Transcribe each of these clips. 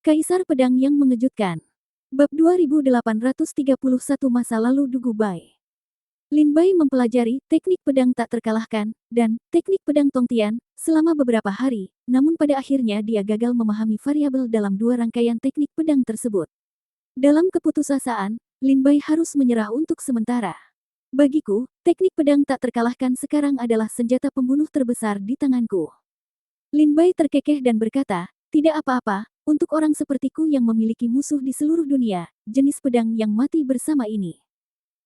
Kaisar Pedang yang Mengejutkan. Bab 2831 Masa Lalu Dugu Bai. Lin Bai mempelajari teknik pedang tak terkalahkan dan teknik pedang Tongtian selama beberapa hari, namun pada akhirnya dia gagal memahami variabel dalam dua rangkaian teknik pedang tersebut. Dalam keputusasaan, Lin Bai harus menyerah untuk sementara. Bagiku, teknik pedang tak terkalahkan sekarang adalah senjata pembunuh terbesar di tanganku. Lin Bai terkekeh dan berkata, tidak apa-apa, untuk orang sepertiku yang memiliki musuh di seluruh dunia, jenis pedang yang mati bersama ini.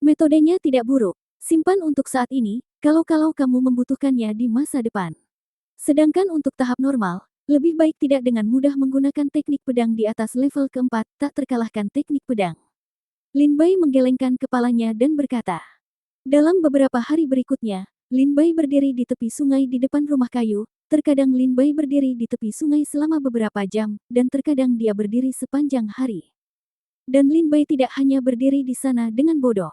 Metodenya tidak buruk, simpan untuk saat ini, kalau-kalau kamu membutuhkannya di masa depan. Sedangkan untuk tahap normal, lebih baik tidak dengan mudah menggunakan teknik pedang di atas level keempat, tak terkalahkan teknik pedang. Lin Bai menggelengkan kepalanya dan berkata. Dalam beberapa hari berikutnya, Lin Bai berdiri di tepi sungai di depan rumah kayu. Terkadang Lin Bai berdiri di tepi sungai selama beberapa jam, dan terkadang dia berdiri sepanjang hari. Dan Lin Bai tidak hanya berdiri di sana dengan bodoh.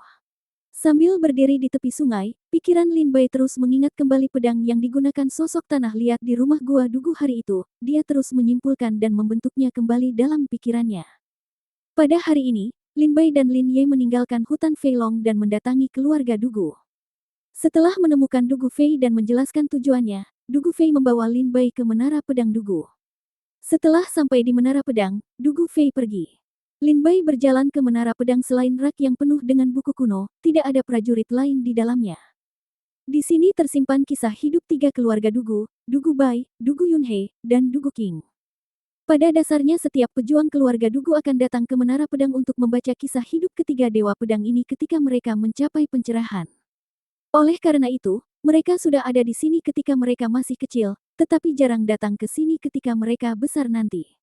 Sambil berdiri di tepi sungai, pikiran Lin Bai terus mengingat kembali pedang yang digunakan sosok tanah liat di rumah gua Dugu hari itu. Dia terus menyimpulkan dan membentuknya kembali dalam pikirannya. Pada hari ini, Lin Bai dan Lin Ye meninggalkan hutan Feilong dan mendatangi keluarga Dugu. Setelah menemukan Dugu Fei dan menjelaskan tujuannya, Dugu Fei membawa Lin Bai ke Menara Pedang Dugu. Setelah sampai di Menara Pedang, Dugu Fei pergi. Lin Bai berjalan ke Menara Pedang selain rak yang penuh dengan buku kuno, tidak ada prajurit lain di dalamnya. Di sini tersimpan kisah hidup tiga keluarga Dugu, Dugu Bai, Dugu Yunhei, dan Dugu King. Pada dasarnya setiap pejuang keluarga Dugu akan datang ke Menara Pedang untuk membaca kisah hidup ketiga dewa pedang ini ketika mereka mencapai pencerahan. Oleh karena itu, mereka sudah ada di sini ketika mereka masih kecil, tetapi jarang datang ke sini ketika mereka besar nanti.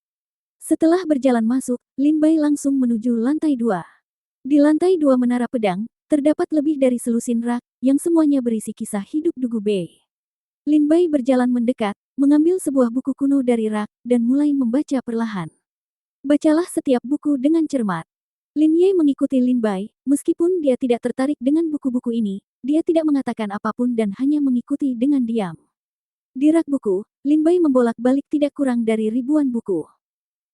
Setelah berjalan masuk, Lin Bai langsung menuju lantai 2. Di lantai 2 Menara Pedang, terdapat lebih dari selusin rak, yang semuanya berisi kisah hidup Dugu Bai. Lin Bai berjalan mendekat, mengambil sebuah buku kuno dari rak, dan mulai membaca perlahan. Bacalah setiap buku dengan cermat. Lin Ye mengikuti Lin Bai, meskipun dia tidak tertarik dengan buku-buku ini, dia tidak mengatakan apapun dan hanya mengikuti dengan diam. Di rak buku, Lin Bai membolak-balik tidak kurang dari ribuan buku.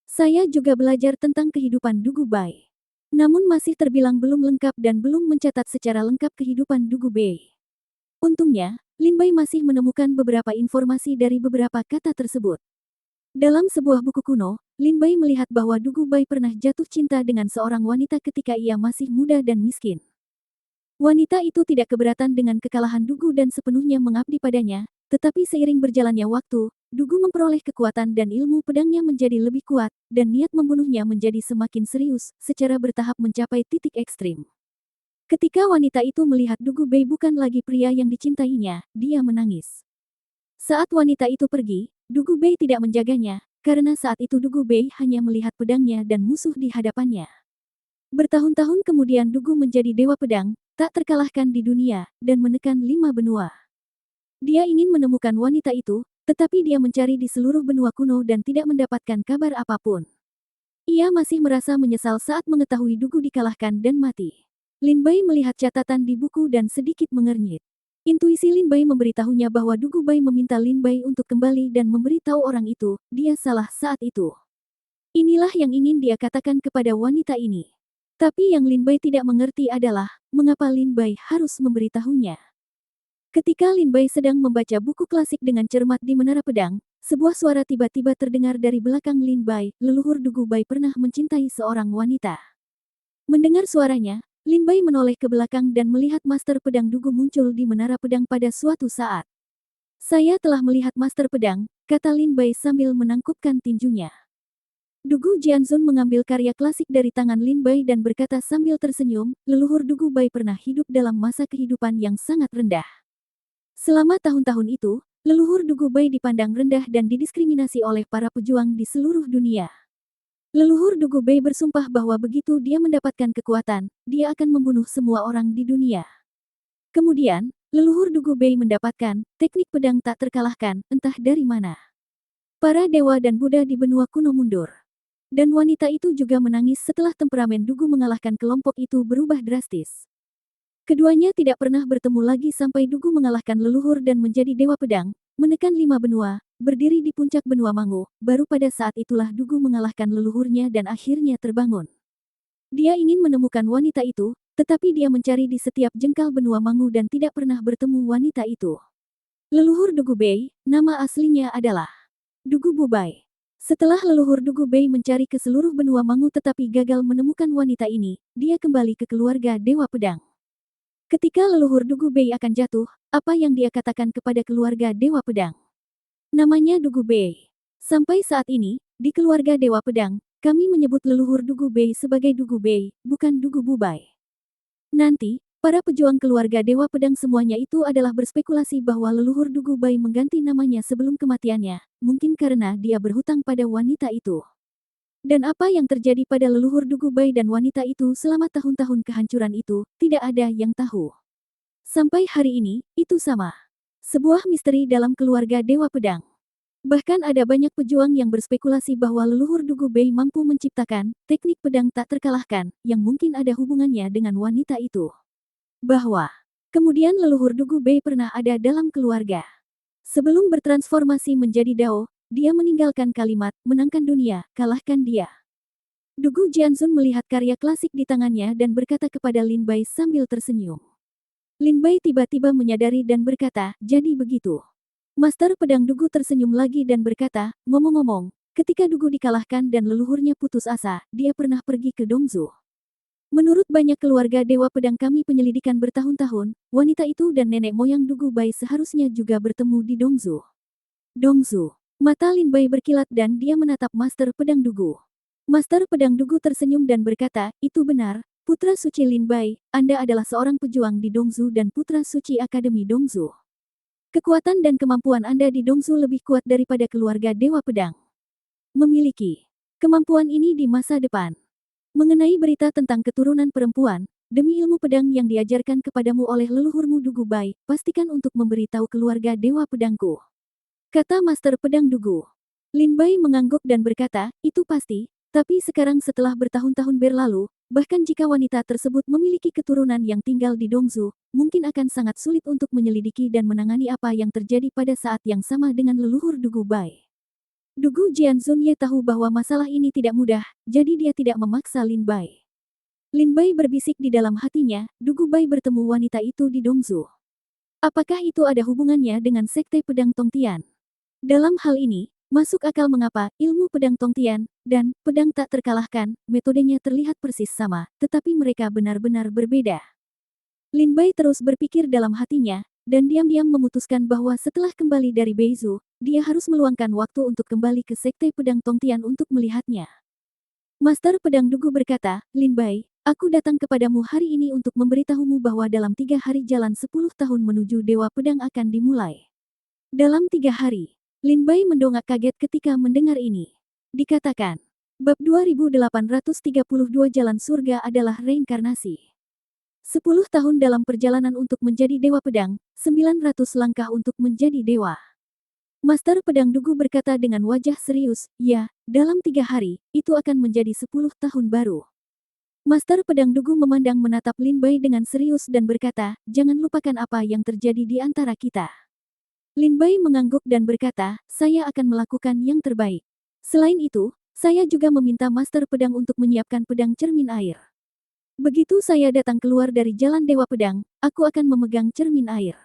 Saya juga belajar tentang kehidupan Dugu Bai. Namun masih terbilang belum lengkap dan belum mencatat secara lengkap kehidupan Dugu Bai. Untungnya, Lin Bai masih menemukan beberapa informasi dari beberapa kata tersebut. Dalam sebuah buku kuno, Lin Bai melihat bahwa Dugu Bai pernah jatuh cinta dengan seorang wanita ketika ia masih muda dan miskin. Wanita itu tidak keberatan dengan kekalahan Dugu dan sepenuhnya mengabdi padanya, tetapi seiring berjalannya waktu, Dugu memperoleh kekuatan dan ilmu pedangnya menjadi lebih kuat, dan niat membunuhnya menjadi semakin serius, secara bertahap mencapai titik ekstrim. Ketika wanita itu melihat Dugu Bai bukan lagi pria yang dicintainya, dia menangis. Saat wanita itu pergi, Dugu Bai tidak menjaganya, karena saat itu Dugu Bai hanya melihat pedangnya dan musuh di hadapannya. Bertahun-tahun kemudian Dugu menjadi dewa pedang, tak terkalahkan di dunia, dan menekan 5 benua. Dia ingin menemukan wanita itu, tetapi dia mencari di seluruh benua kuno dan tidak mendapatkan kabar apapun. Ia masih merasa menyesal saat mengetahui Dugu dikalahkan dan mati. Lin Bai melihat catatan di buku dan sedikit mengernyit. Intuisi Lin Bai memberitahunya bahwa Dugu Bai meminta Lin Bai untuk kembali dan memberitahu orang itu, dia salah saat itu. Inilah yang ingin dia katakan kepada wanita ini. Tapi yang Lin Bai tidak mengerti adalah, mengapa Lin Bai harus memberitahunya. Ketika Lin Bai sedang membaca buku klasik dengan cermat di Menara Pedang, sebuah suara tiba-tiba terdengar dari belakang Lin Bai, leluhur Dugu Bai pernah mencintai seorang wanita. Mendengar suaranya, Lin Bai menoleh ke belakang dan melihat Master Pedang Dugu muncul di Menara Pedang pada suatu saat. Saya telah melihat Master Pedang, kata Lin Bai sambil menangkupkan tinjunya. Dugu Jianzun mengambil karya klasik dari tangan Lin Bai dan berkata sambil tersenyum, leluhur Dugu Bai pernah hidup dalam masa kehidupan yang sangat rendah. Selama tahun-tahun itu, leluhur Dugu Bai dipandang rendah dan didiskriminasi oleh para pejuang di seluruh dunia. Leluhur Dugu Bai bersumpah bahwa begitu dia mendapatkan kekuatan, dia akan membunuh semua orang di dunia. Kemudian, leluhur Dugu Bai mendapatkan teknik pedang tak terkalahkan, entah dari mana. Para dewa dan Buddha di benua kuno mundur. Dan wanita itu juga menangis setelah temperamen Dugu mengalahkan kelompok itu berubah drastis. Keduanya tidak pernah bertemu lagi sampai Dugu mengalahkan leluhur dan menjadi dewa pedang, menekan 5 benua, berdiri di puncak benua Mangu. Baru pada saat itulah Dugu mengalahkan leluhurnya dan akhirnya terbangun. Dia ingin menemukan wanita itu, tetapi dia mencari di setiap jengkal benua Mangu dan tidak pernah bertemu wanita itu. Leluhur Dugu Bei, nama aslinya adalah Dugu Bubai. Setelah leluhur Dugu Bei mencari ke seluruh benua Mangu tetapi gagal menemukan wanita ini, dia kembali ke keluarga Dewa Pedang. Ketika leluhur Dugu Bei akan jatuh, apa yang dia katakan kepada keluarga Dewa Pedang? Namanya Dugu Bei. Sampai saat ini, di keluarga Dewa Pedang, kami menyebut leluhur Dugu Bei sebagai Dugu Bei, bukan Dugu Bubai. Nanti, para pejuang keluarga Dewa Pedang semuanya itu adalah berspekulasi bahwa leluhur Dugu Bai mengganti namanya sebelum kematiannya, mungkin karena dia berhutang pada wanita itu. Dan apa yang terjadi pada leluhur Dugu Bai dan wanita itu selama tahun-tahun kehancuran itu, tidak ada yang tahu. Sampai hari ini, itu sama. Sebuah misteri dalam keluarga Dewa Pedang. Bahkan ada banyak pejuang yang berspekulasi bahwa leluhur Dugu Bei mampu menciptakan teknik pedang tak terkalahkan, yang mungkin ada hubungannya dengan wanita itu. Bahwa kemudian leluhur Dugu Bei pernah ada dalam keluarga. Sebelum bertransformasi menjadi Dao, dia meninggalkan kalimat, menangkan dunia, kalahkan dia. Dugu Jianzun melihat karya klasik di tangannya dan berkata kepada Lin Bai sambil tersenyum. Lin Bai tiba-tiba menyadari dan berkata, jadi begitu. Master Pedang Dugu tersenyum lagi dan berkata, ngomong-ngomong, ketika Dugu dikalahkan dan leluhurnya putus asa, dia pernah pergi ke Dongzu. Menurut banyak keluarga Dewa Pedang kami penyelidikan bertahun-tahun, wanita itu dan nenek moyang Dugu Bai seharusnya juga bertemu di Dongzu. Dongzu. Mata Lin Bai berkilat dan dia menatap Master Pedang Dugu. Master Pedang Dugu tersenyum dan berkata, itu benar, Putra Suci Lin Bai, Anda adalah seorang pejuang di Dongzu dan Putra Suci Akademi Dongzu. Kekuatan dan kemampuan Anda di Dongzu lebih kuat daripada keluarga Dewa Pedang. Memiliki kemampuan ini di masa depan. Mengenai berita tentang keturunan perempuan, demi ilmu pedang yang diajarkan kepadamu oleh leluhurmu Dugu Bai, pastikan untuk memberitahu keluarga Dewa Pedangku. Kata Master Pedang Dugu. Lin Bai mengangguk dan berkata, itu pasti. Tapi sekarang setelah bertahun-tahun berlalu, bahkan jika wanita tersebut memiliki keturunan yang tinggal di Dongzu, mungkin akan sangat sulit untuk menyelidiki dan menangani apa yang terjadi pada saat yang sama dengan leluhur Dugu Bai. Dugu Jianzun Ye tahu bahwa masalah ini tidak mudah, jadi dia tidak memaksa Lin Bai. Lin Bai berbisik di dalam hatinya, Dugu Bai bertemu wanita itu di Dongzu. Apakah itu ada hubungannya dengan Sekte Pedang Tongtian? Dalam hal ini, masuk akal mengapa ilmu pedang Tongtian dan pedang tak terkalahkan, metodenya terlihat persis sama, tetapi mereka benar-benar berbeda. Lin Bai terus berpikir dalam hatinya, dan diam-diam memutuskan bahwa setelah kembali dari Beizu, dia harus meluangkan waktu untuk kembali ke Sekte Pedang Tongtian untuk melihatnya. Master Pedang Dugu berkata, Lin Bai, aku datang kepadamu hari ini untuk memberitahumu bahwa dalam 3 hari jalan 10 tahun menuju Dewa Pedang akan dimulai. Dalam 3 hari. Lin Bai mendongak kaget ketika mendengar ini. Dikatakan, bab 2832 Jalan Surga adalah reinkarnasi. 10 tahun dalam perjalanan untuk menjadi Dewa Pedang, 900 langkah untuk menjadi dewa. Master Pedang Dugu berkata dengan wajah serius, ya, dalam 3 hari, itu akan menjadi 10 tahun baru. Master Pedang Dugu memandang menatap Lin Bai dengan serius dan berkata, jangan lupakan apa yang terjadi di antara kita. Lin Bai mengangguk dan berkata, saya akan melakukan yang terbaik. Selain itu, saya juga meminta Master Pedang untuk menyiapkan pedang cermin air. Begitu saya datang keluar dari Jalan Dewa Pedang, aku akan memegang cermin air.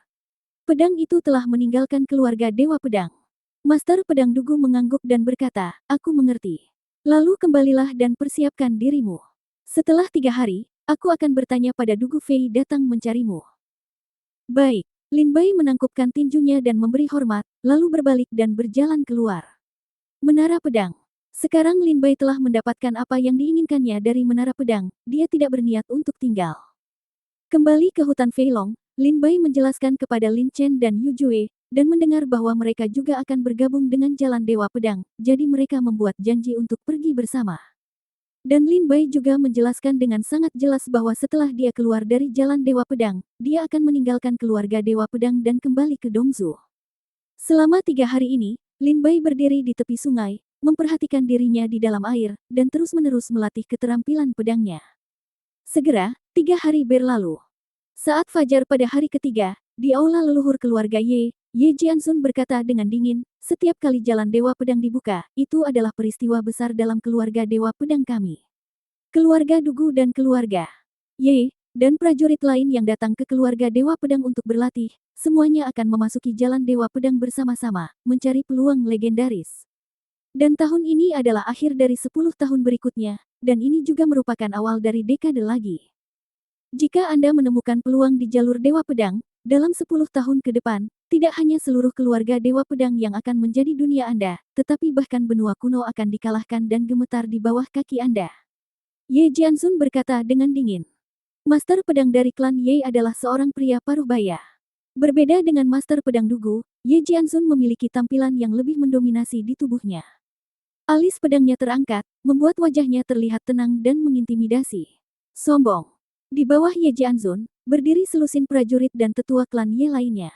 Pedang itu telah meninggalkan keluarga Dewa Pedang. Master Pedang Dugu mengangguk dan berkata, aku mengerti. Lalu kembalilah dan persiapkan dirimu. Setelah 3 hari, aku akan bertanya pada Dugu Fei datang mencarimu. Baik. Lin Bai menangkupkan tinjunya dan memberi hormat, lalu berbalik dan berjalan keluar. Menara Pedang. Sekarang Lin Bai telah mendapatkan apa yang diinginkannya dari Menara Pedang, dia tidak berniat untuk tinggal. Kembali ke hutan Feilong, Lin Bai menjelaskan kepada Lin Chen dan Yu Jue, dan mendengar bahwa mereka juga akan bergabung dengan Jalan Dewa Pedang, jadi mereka membuat janji untuk pergi bersama. Dan Lin Bai juga menjelaskan dengan sangat jelas bahwa setelah dia keluar dari Jalan Dewa Pedang, dia akan meninggalkan keluarga Dewa Pedang dan kembali ke Dongzu. Selama 3 hari ini, Lin Bai berdiri di tepi sungai, memperhatikan dirinya di dalam air, dan terus-menerus melatih keterampilan pedangnya. Segera, 3 hari berlalu. Saat fajar pada hari ketiga, di aula leluhur keluarga Ye, Ye Jianzun berkata dengan dingin, setiap kali jalan Dewa Pedang dibuka, itu adalah peristiwa besar dalam keluarga Dewa Pedang kami. Keluarga Dugu dan keluarga Ye, dan prajurit lain yang datang ke keluarga Dewa Pedang untuk berlatih, semuanya akan memasuki jalan Dewa Pedang bersama-sama, mencari peluang legendaris. Dan tahun ini adalah akhir dari 10 tahun berikutnya, dan ini juga merupakan awal dari dekade lagi. Jika Anda menemukan peluang di jalur Dewa Pedang, dalam 10 tahun ke depan, tidak hanya seluruh keluarga Dewa Pedang yang akan menjadi dunia Anda, tetapi bahkan benua kuno akan dikalahkan dan gemetar di bawah kaki Anda. Ye Jianzun berkata dengan dingin. Master pedang dari klan Ye adalah seorang pria paruh baya. Berbeda dengan Master pedang Dugu, Ye Jianzun memiliki tampilan yang lebih mendominasi di tubuhnya. Alis pedangnya terangkat, membuat wajahnya terlihat tenang dan mengintimidasi. Sombong. Di bawah Ye Jianzun, berdiri selusin prajurit dan tetua klan Ye lainnya.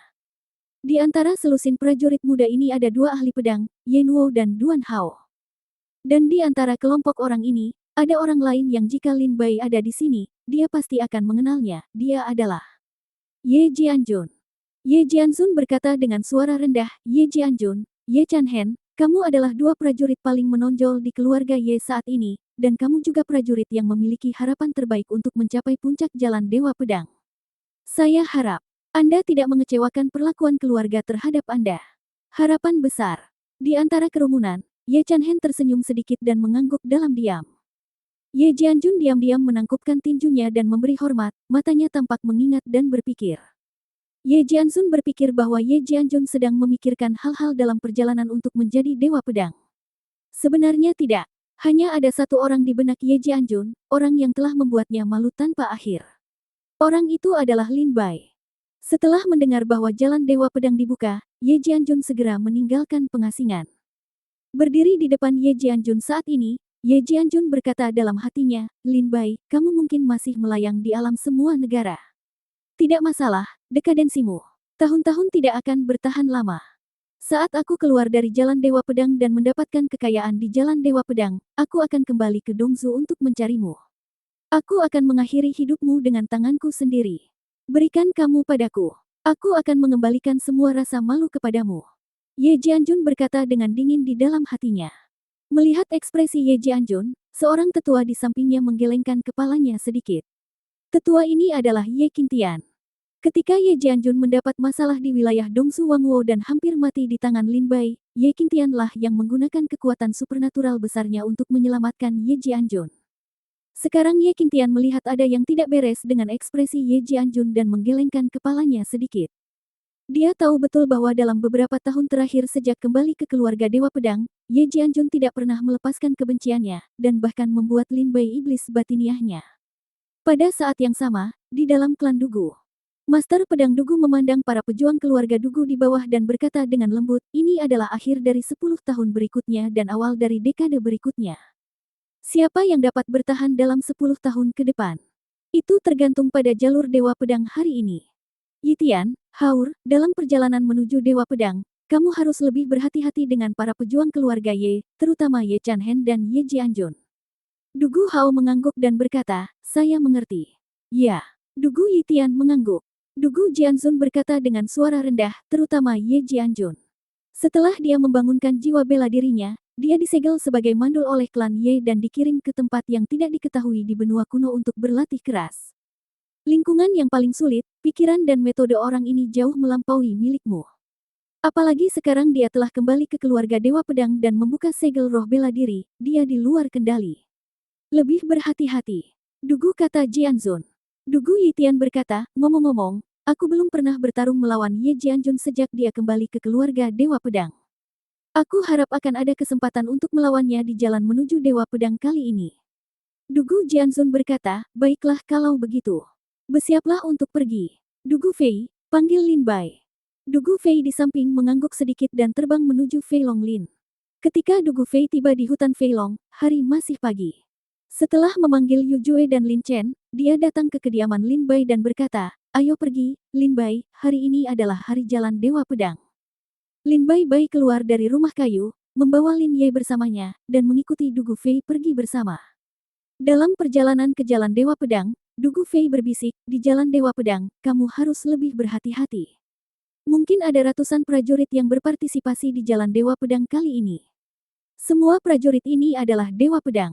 Di antara selusin prajurit muda ini ada dua ahli pedang, Ye Nuo dan Duan Hao. Dan di antara kelompok orang ini, ada orang lain yang jika Lin Bai ada di sini, dia pasti akan mengenalnya, dia adalah Ye Jianjun. Ye Jianzun berkata dengan suara rendah, Ye Jianjun, Ye Chanhen, kamu adalah dua prajurit paling menonjol di keluarga Ye saat ini, dan kamu juga prajurit yang memiliki harapan terbaik untuk mencapai puncak jalan Dewa Pedang. Saya harap Anda tidak mengecewakan perlakuan keluarga terhadap Anda. Harapan besar. Di antara kerumunan, Ye Chanhen tersenyum sedikit dan mengangguk dalam diam. Ye Jianjun diam-diam menangkupkan tinjunya dan memberi hormat, matanya tampak mengingat dan berpikir. Ye Jianzun berpikir bahwa Ye Jianjun sedang memikirkan hal-hal dalam perjalanan untuk menjadi Dewa Pedang. Sebenarnya tidak. Hanya ada satu orang di benak Ye Jianjun, orang yang telah membuatnya malu tanpa akhir. Orang itu adalah Lin Bai. Setelah mendengar bahwa jalan Dewa Pedang dibuka, Ye Jianjun segera meninggalkan pengasingan. Berdiri di depan Ye Jianjun saat ini, Ye Jianjun berkata dalam hatinya, Lin Bai, kamu mungkin masih melayang di alam semua negara. Tidak masalah, dekadensimu. Tahun-tahun tidak akan bertahan lama. Saat aku keluar dari Jalan Dewa Pedang dan mendapatkan kekayaan di Jalan Dewa Pedang, aku akan kembali ke Dongzu untuk mencarimu. Aku akan mengakhiri hidupmu dengan tanganku sendiri. Berikan kamu padaku. Aku akan mengembalikan semua rasa malu kepadamu. Ye Jianjun berkata dengan dingin di dalam hatinya. Melihat ekspresi Ye Jianjun, seorang tetua di sampingnya menggelengkan kepalanya sedikit. Tetua ini adalah Ye Qingtian. Ketika Ye Jianjun mendapat masalah di wilayah Dongsu Wangwo dan hampir mati di tangan Lin Bai, Ye Qingtian lah yang menggunakan kekuatan supernatural besarnya untuk menyelamatkan Ye Jianjun. Sekarang Ye Qingtian melihat ada yang tidak beres dengan ekspresi Ye Jianjun dan menggelengkan kepalanya sedikit. Dia tahu betul bahwa dalam beberapa tahun terakhir sejak kembali ke keluarga Dewa Pedang, Ye Jianjun tidak pernah melepaskan kebenciannya, dan bahkan membuat Lin Bai iblis batiniahnya. Pada saat yang sama, di dalam klan Dugu, Master Pedang Dugu memandang para pejuang keluarga Dugu di bawah dan berkata dengan lembut, ini adalah akhir dari 10 tahun berikutnya dan awal dari dekade berikutnya. Siapa yang dapat bertahan dalam 10 tahun ke depan? Itu tergantung pada jalur Dewa Pedang hari ini. Yitian, Haur, dalam perjalanan menuju Dewa Pedang, kamu harus lebih berhati-hati dengan para pejuang keluarga Ye, terutama Ye Chanhen dan Ye Jianjun. Dugu Hao mengangguk dan berkata, saya mengerti. Ya. Dugu Yitian mengangguk. Dugu Jianzun berkata dengan suara rendah, terutama Ye Jianjun. Setelah dia membangunkan jiwa bela dirinya, dia disegel sebagai mandul oleh klan Ye dan dikirim ke tempat yang tidak diketahui di benua kuno untuk berlatih keras. Lingkungan yang paling sulit, pikiran dan metode orang ini jauh melampaui milikmu. Apalagi sekarang dia telah kembali ke keluarga Dewa Pedang dan membuka segel roh bela diri, dia di luar kendali. Lebih berhati-hati. Dugu kata Jianzun. Dugu Yitian berkata, ngomong-ngomong, aku belum pernah bertarung melawan Ye Jianjun sejak dia kembali ke keluarga Dewa Pedang. Aku harap akan ada kesempatan untuk melawannya di jalan menuju Dewa Pedang kali ini. Dugu Jianzun berkata, baiklah kalau begitu. Bersiaplah untuk pergi. Dugu Fei, panggil Lin Bai. Dugu Fei di samping mengangguk sedikit dan terbang menuju Fei Long Lin. Ketika Dugu Fei tiba di hutan Fei Long, hari masih pagi. Setelah memanggil Yu Jue dan Lin Chen, dia datang ke kediaman Lin Bai dan berkata, ayo pergi, Lin Bai, hari ini adalah hari jalan Dewa Pedang. Lin Bai keluar dari rumah kayu, membawa Lin Ye bersamanya, dan mengikuti Dugu Fei pergi bersama. Dalam perjalanan ke jalan Dewa Pedang, Dugu Fei berbisik, di jalan Dewa Pedang, kamu harus lebih berhati-hati. Mungkin ada ratusan prajurit yang berpartisipasi di Jalan Dewa Pedang kali ini. Semua prajurit ini adalah Dewa Pedang.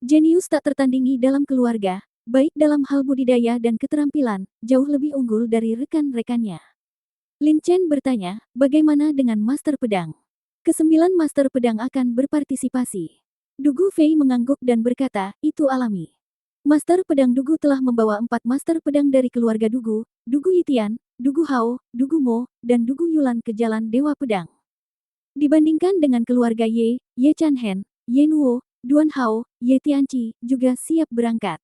Jenius tak tertandingi dalam keluarga, baik dalam hal budidaya dan keterampilan, jauh lebih unggul dari rekan-rekannya. Lin Chen bertanya, bagaimana dengan Master Pedang? Kesembilan Master Pedang akan berpartisipasi. Dugu Fei mengangguk dan berkata, itu alami. Master Pedang Dugu telah membawa 4 Master Pedang dari keluarga Dugu, Dugu Yitian, Dugu Hao, Dugu Mo, dan Dugu Yulan ke Jalan Dewa Pedang. Dibandingkan dengan keluarga Ye Chan Hen, Ye Nuo, Duan Hao, Ye Tianqi, juga siap berangkat.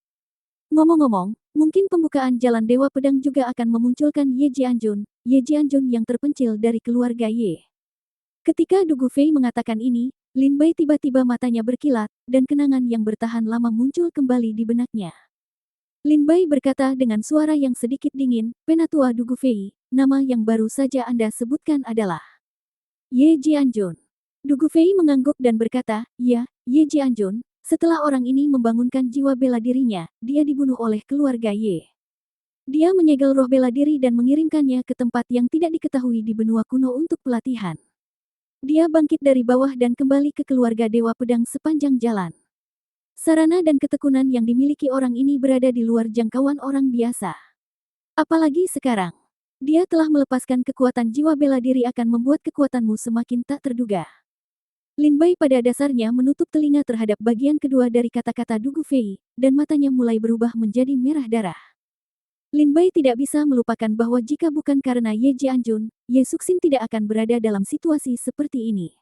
Ngomong-ngomong, mungkin pembukaan Jalan Dewa Pedang juga akan memunculkan Ye Jianjun yang terpencil dari keluarga Ye. Ketika Dugu Fei mengatakan ini, Lin Bai tiba-tiba matanya berkilat, dan kenangan yang bertahan lama muncul kembali di benaknya. Lin Bai berkata dengan suara yang sedikit dingin, Penatua Dugu Fei, nama yang baru saja Anda sebutkan adalah Ye Jianjun. Dugu Fei mengangguk dan berkata, ya, Ye Jianjun, setelah orang ini membangunkan jiwa bela dirinya, dia dibunuh oleh keluarga Ye. Dia menyegel roh bela diri dan mengirimkannya ke tempat yang tidak diketahui di benua kuno untuk pelatihan. Dia bangkit dari bawah dan kembali ke keluarga Dewa Pedang sepanjang jalan. Sarana dan ketekunan yang dimiliki orang ini berada di luar jangkauan orang biasa. Apalagi sekarang, dia telah melepaskan kekuatan jiwa bela diri akan membuat kekuatanmu semakin tak terduga. Lin Bai pada dasarnya menutup telinga terhadap bagian kedua dari kata-kata Dugu Fei, dan matanya mulai berubah menjadi merah darah. Lin Bai tidak bisa melupakan bahwa jika bukan karena Ye Jianjun, Ye Suxin tidak akan berada dalam situasi seperti ini.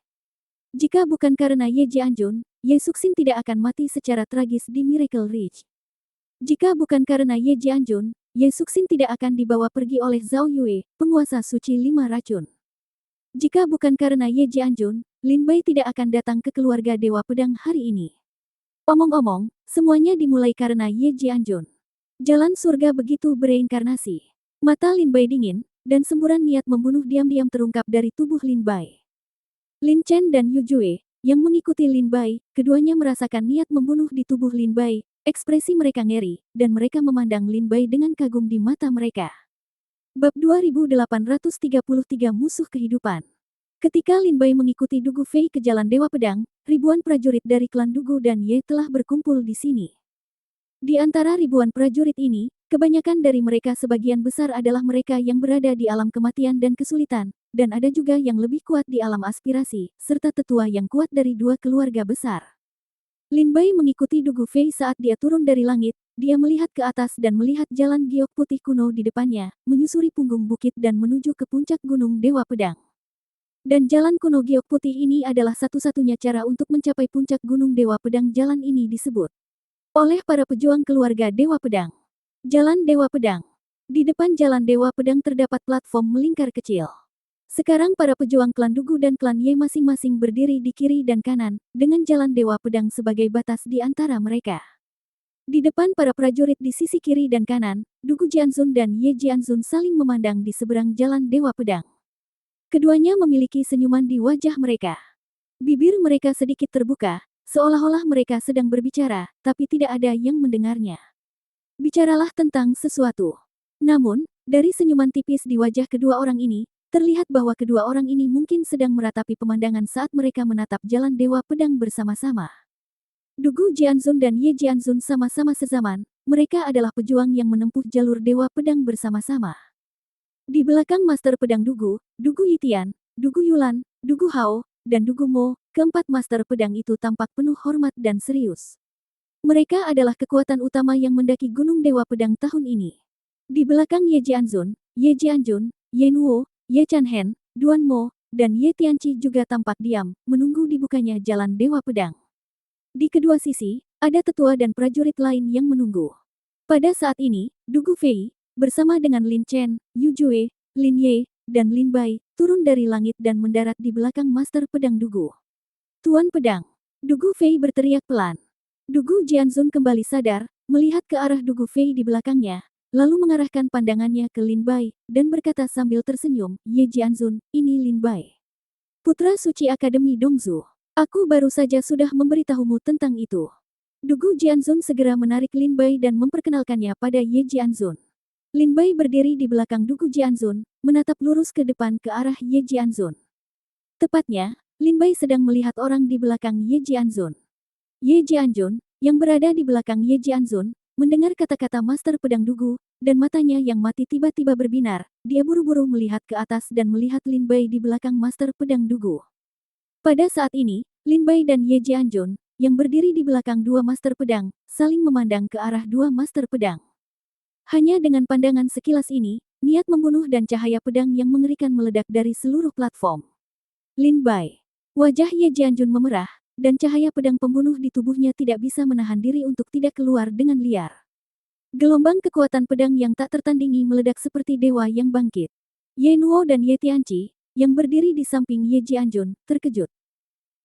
Jika bukan karena Ye Jianjun, Ye Suxin tidak akan mati secara tragis di Miracle Ridge. Jika bukan karena Ye Jianjun, Ye Suxin tidak akan dibawa pergi oleh Zhao Yue, penguasa suci 5 racun. Jika bukan karena Ye Jianjun, Lin Bai tidak akan datang ke keluarga Dewa Pedang hari ini. Omong-omong, semuanya dimulai karena Ye Jianjun. Jalan surga begitu bereinkarnasi. Mata Lin Bai dingin, dan semburan niat membunuh diam-diam terungkap dari tubuh Lin Bai. Lin Chen dan Yu Jue, yang mengikuti Lin Bai, keduanya merasakan niat membunuh di tubuh Lin Bai, ekspresi mereka ngeri, dan mereka memandang Lin Bai dengan kagum di mata mereka. Bab 2833 Musuh Kehidupan. Ketika Lin Bai mengikuti Dugu Fei ke Jalan Dewa Pedang, ribuan prajurit dari klan Dugu dan Ye telah berkumpul di sini. Di antara ribuan prajurit ini, kebanyakan dari mereka sebagian besar adalah mereka yang berada di alam kematian dan kesulitan, dan ada juga yang lebih kuat di alam aspirasi, serta tetua yang kuat dari 2 keluarga besar. Lin Bai mengikuti Dugu Fei saat dia turun dari langit, dia melihat ke atas dan melihat jalan giok putih kuno di depannya, menyusuri punggung bukit dan menuju ke puncak gunung Dewa Pedang. Dan jalan kuno giok putih ini adalah satu-satunya cara untuk mencapai puncak gunung Dewa Pedang. Jalan ini disebut oleh para pejuang keluarga Dewa Pedang Jalan Dewa Pedang. Di depan Jalan Dewa Pedang terdapat platform melingkar kecil. Sekarang para pejuang klan Dugu dan klan Ye masing-masing berdiri di kiri dan kanan, dengan Jalan Dewa Pedang sebagai batas di antara mereka. Di depan para prajurit di sisi kiri dan kanan, Dugu Jianzun dan Ye Jianzun saling memandang di seberang Jalan Dewa Pedang. Keduanya memiliki senyuman di wajah mereka. Bibir mereka sedikit terbuka, seolah-olah mereka sedang berbicara, tapi tidak ada yang mendengarnya. Bicaralah tentang sesuatu. Namun, dari senyuman tipis di wajah kedua orang ini, terlihat bahwa kedua orang ini mungkin sedang meratapi pemandangan saat mereka menatap Jalan Dewa Pedang bersama-sama. Dugu Jianzun dan Ye Jianzun sama-sama sezaman, mereka adalah pejuang yang menempuh jalur Dewa Pedang bersama-sama. Di belakang Master Pedang Dugu, Dugu Yitian, Dugu Yulan, Dugu Hao, dan Dugu Mo, keempat Master Pedang itu tampak penuh hormat dan serius. Mereka adalah kekuatan utama yang mendaki Gunung Dewa Pedang tahun ini. Di belakang Ye Jianzun, Ye Nuo, Ye Chan Hen, Duan Mo, dan Ye Tianqi juga tampak diam, menunggu dibukanya Jalan Dewa Pedang. Di kedua sisi, ada tetua dan prajurit lain yang menunggu. Pada saat ini, Dugu Fei, bersama dengan Lin Chen, Yu Jue, Lin Ye, dan Lin Bai, turun dari langit dan mendarat di belakang Master Pedang Dugu. Tuan Pedang. Dugu Fei berteriak pelan. Dugu Jianzun kembali sadar, melihat ke arah Dugu Fei di belakangnya, lalu mengarahkan pandangannya ke Lin Bai, dan berkata sambil tersenyum, Ye Jianzun, ini Lin Bai. Putra Suci Akademi Dongzu. Aku baru saja sudah memberitahumu tentang itu. Dugu Jianzun segera menarik Lin Bai dan memperkenalkannya pada Ye Jianzun. Lin Bai berdiri di belakang Dugu Jianzun, menatap lurus ke depan ke arah Ye Jianzun. Tepatnya, Lin Bai sedang melihat orang di belakang Ye Jianzun. Ye Jianzun, yang berada di belakang Ye Jianzun, mendengar kata-kata Master Pedang Dugu, dan matanya yang mati tiba-tiba berbinar, dia buru-buru melihat ke atas dan melihat Lin Bai di belakang Master Pedang Dugu. Pada saat ini, Lin Bai dan Ye Jianzun, yang berdiri di belakang dua Master Pedang, saling memandang ke arah dua Master Pedang. Hanya dengan pandangan sekilas ini, niat membunuh dan cahaya pedang yang mengerikan meledak dari seluruh platform. Lin Bai. Wajah Ye Jianzun memerah, dan cahaya pedang pembunuh di tubuhnya tidak bisa menahan diri untuk tidak keluar dengan liar. Gelombang kekuatan pedang yang tak tertandingi meledak seperti dewa yang bangkit. Ye Nuo dan Ye Tianqi, yang berdiri di samping Ye Jianzun, terkejut.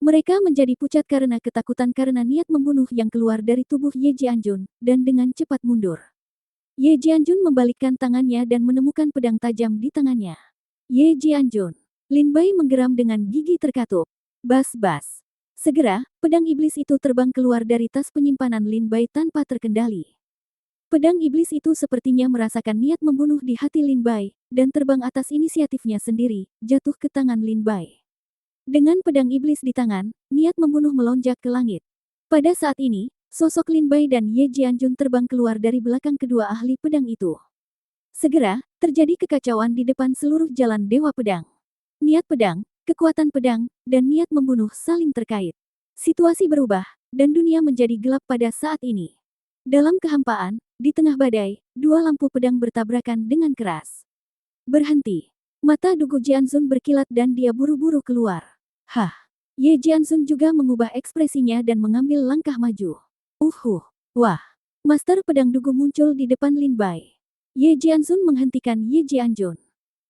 Mereka menjadi pucat karena ketakutan karena niat membunuh yang keluar dari tubuh Ye Jianzun, dan dengan cepat mundur. Ye Jianzun membalikkan tangannya dan menemukan pedang tajam di tangannya. Ye Jianzun. Lin Bai menggeram dengan gigi terkatup. Bas-bas. Segera, pedang iblis itu terbang keluar dari tas penyimpanan Lin Bai tanpa terkendali. Pedang iblis itu sepertinya merasakan niat membunuh di hati Lin Bai, dan terbang atas inisiatifnya sendiri, jatuh ke tangan Lin Bai. Dengan pedang iblis di tangan, niat membunuh melonjak ke langit. Pada saat ini, sosok Lin Bai dan Ye Jianzun terbang keluar dari belakang kedua ahli pedang itu. Segera, terjadi kekacauan di depan seluruh jalan Dewa Pedang. Niat pedang, kekuatan pedang, dan niat membunuh saling terkait. Situasi berubah, dan dunia menjadi gelap pada saat ini. Dalam kehampaan, di tengah badai, dua lampu pedang bertabrakan dengan keras. Berhenti. Mata Dugu Jianzun berkilat dan dia buru-buru keluar. Hah. Ye Jianzun juga mengubah ekspresinya dan mengambil langkah maju. Wah. Master Pedang Dugu muncul di depan Lin Bai. Ye Jianzun menghentikan Ye Jianzun.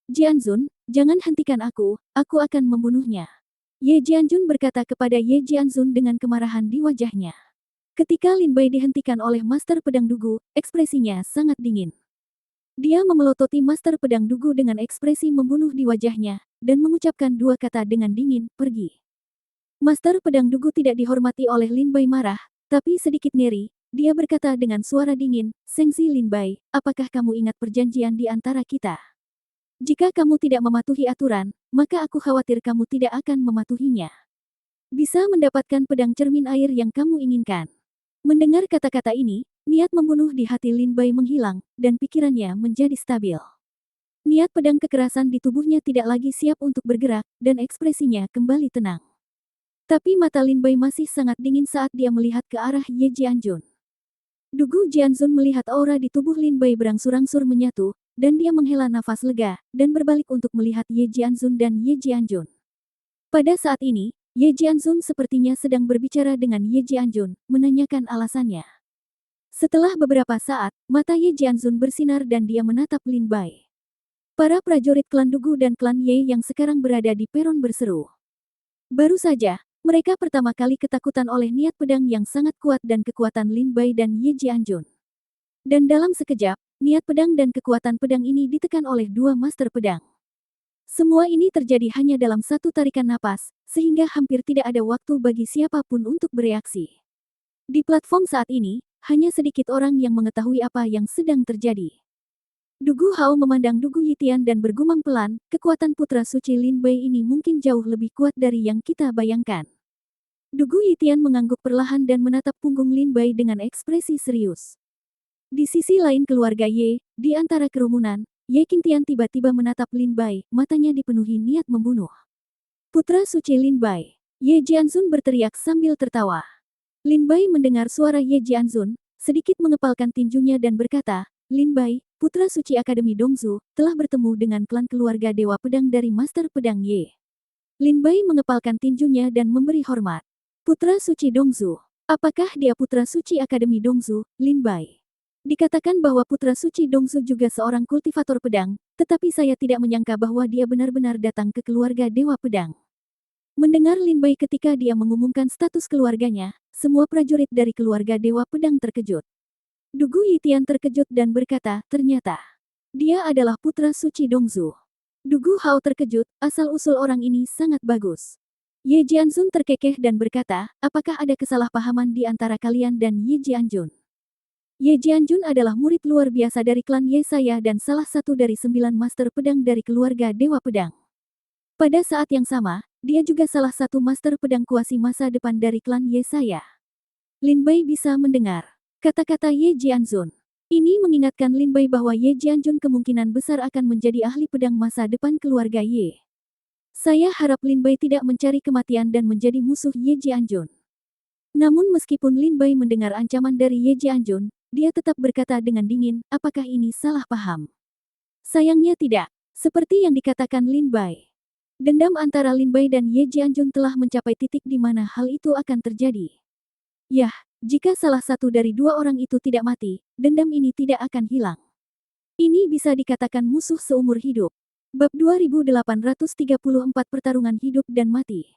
Jianzun, jangan hentikan aku akan membunuhnya. Ye Jianzun berkata kepada Ye Jianzun dengan kemarahan di wajahnya. Ketika Lin Bai dihentikan oleh Master Pedang Dugu, ekspresinya sangat dingin. Dia memelototi Master Pedang Dugu dengan ekspresi membunuh di wajahnya, dan mengucapkan dua kata dengan dingin, pergi. Master Pedang Dugu tidak dihormati oleh Lin Bai marah, tapi sedikit ngeri. Dia berkata dengan suara dingin, "Sengsi Lin Bai, apakah kamu ingat perjanjian di antara kita? Jika kamu tidak mematuhi aturan, maka aku khawatir kamu tidak akan mematuhinya. Bisa mendapatkan pedang cermin air yang kamu inginkan." Mendengar kata-kata ini, niat membunuh di hati Lin Bai menghilang, dan pikirannya menjadi stabil. Niat pedang kekerasan di tubuhnya tidak lagi siap untuk bergerak, dan ekspresinya kembali tenang. Tapi mata Lin Bai masih sangat dingin saat dia melihat ke arah Ye Jianzun. Dugu Jianzun melihat aura di tubuh Lin Bai berangsur-angsur menyatu, dan dia menghela nafas lega, dan berbalik untuk melihat Ye Jianzun dan Ye Jianzun. Pada saat ini, Ye Jianzun sepertinya sedang berbicara dengan Ye Jianzun, menanyakan alasannya. Setelah beberapa saat, mata Ye Jianzun bersinar dan dia menatap Lin Bai. Para prajurit klan Dugu dan klan Ye yang sekarang berada di peron berseru. Baru saja, mereka pertama kali ketakutan oleh niat pedang yang sangat kuat dan kekuatan Lin Bai dan Ye Jianzun. Dan dalam sekejap, niat pedang dan kekuatan pedang ini ditekan oleh dua master pedang. Semua ini terjadi hanya dalam satu tarikan napas, sehingga hampir tidak ada waktu bagi siapapun untuk bereaksi. Di platform saat ini, hanya sedikit orang yang mengetahui apa yang sedang terjadi. Dugu Hao memandang Dugu Yitian dan bergumam pelan, kekuatan putra suci Lin Bai ini mungkin jauh lebih kuat dari yang kita bayangkan. Dugu Yitian mengangguk perlahan dan menatap punggung Lin Bai dengan ekspresi serius. Di sisi lain keluarga Ye, di antara kerumunan, Ye Qingtian tiba-tiba menatap Lin Bai, matanya dipenuhi niat membunuh. Putra suci Lin Bai. Ye Jianzun berteriak sambil tertawa. Lin Bai mendengar suara Ye Jianzun, sedikit mengepalkan tinjunya dan berkata, "Lin Bai, putra suci Akademi Dongzu, telah bertemu dengan klan keluarga Dewa Pedang dari Master Pedang Ye." Lin Bai mengepalkan tinjunya dan memberi hormat. Putra suci Dongzu. Apakah dia putra suci Akademi Dongzu, Lin Bai? Dikatakan bahwa putra suci Dongzu juga seorang kultivator pedang, tetapi saya tidak menyangka bahwa dia benar-benar datang ke keluarga Dewa Pedang. Mendengar Lin Bai ketika dia mengumumkan status keluarganya, semua prajurit dari keluarga Dewa Pedang terkejut. Dugu Yitian terkejut dan berkata, ternyata dia adalah putra suci Dongzu. Dugu Hao terkejut, asal-usul orang ini sangat bagus. Ye Jianzun terkekeh dan berkata, apakah ada kesalahpahaman di antara kalian dan Ye Jianzun? Ye Jianjun adalah murid luar biasa dari klan Ye Saya dan salah satu dari 9 master pedang dari keluarga Dewa Pedang. Pada saat yang sama, dia juga salah satu master pedang kuasi masa depan dari klan Ye Saya. Lin Bai bisa mendengar kata-kata Ye Jianjun. Ini mengingatkan Lin Bai bahwa Ye Jianjun kemungkinan besar akan menjadi ahli pedang masa depan keluarga Ye. Saya harap Lin Bai tidak mencari kematian dan menjadi musuh Ye Jianjun. Namun meskipun Lin Bai mendengar ancaman dari Ye Jianjun, dia tetap berkata dengan dingin, apakah ini salah paham? Sayangnya tidak. Seperti yang dikatakan Lin Bai. Dendam antara Lin Bai dan Ye Jianjun telah mencapai titik di mana hal itu akan terjadi. Yah, jika salah satu dari dua orang itu tidak mati, dendam ini tidak akan hilang. Ini bisa dikatakan musuh seumur hidup. Bab 2834 Pertarungan Hidup dan Mati.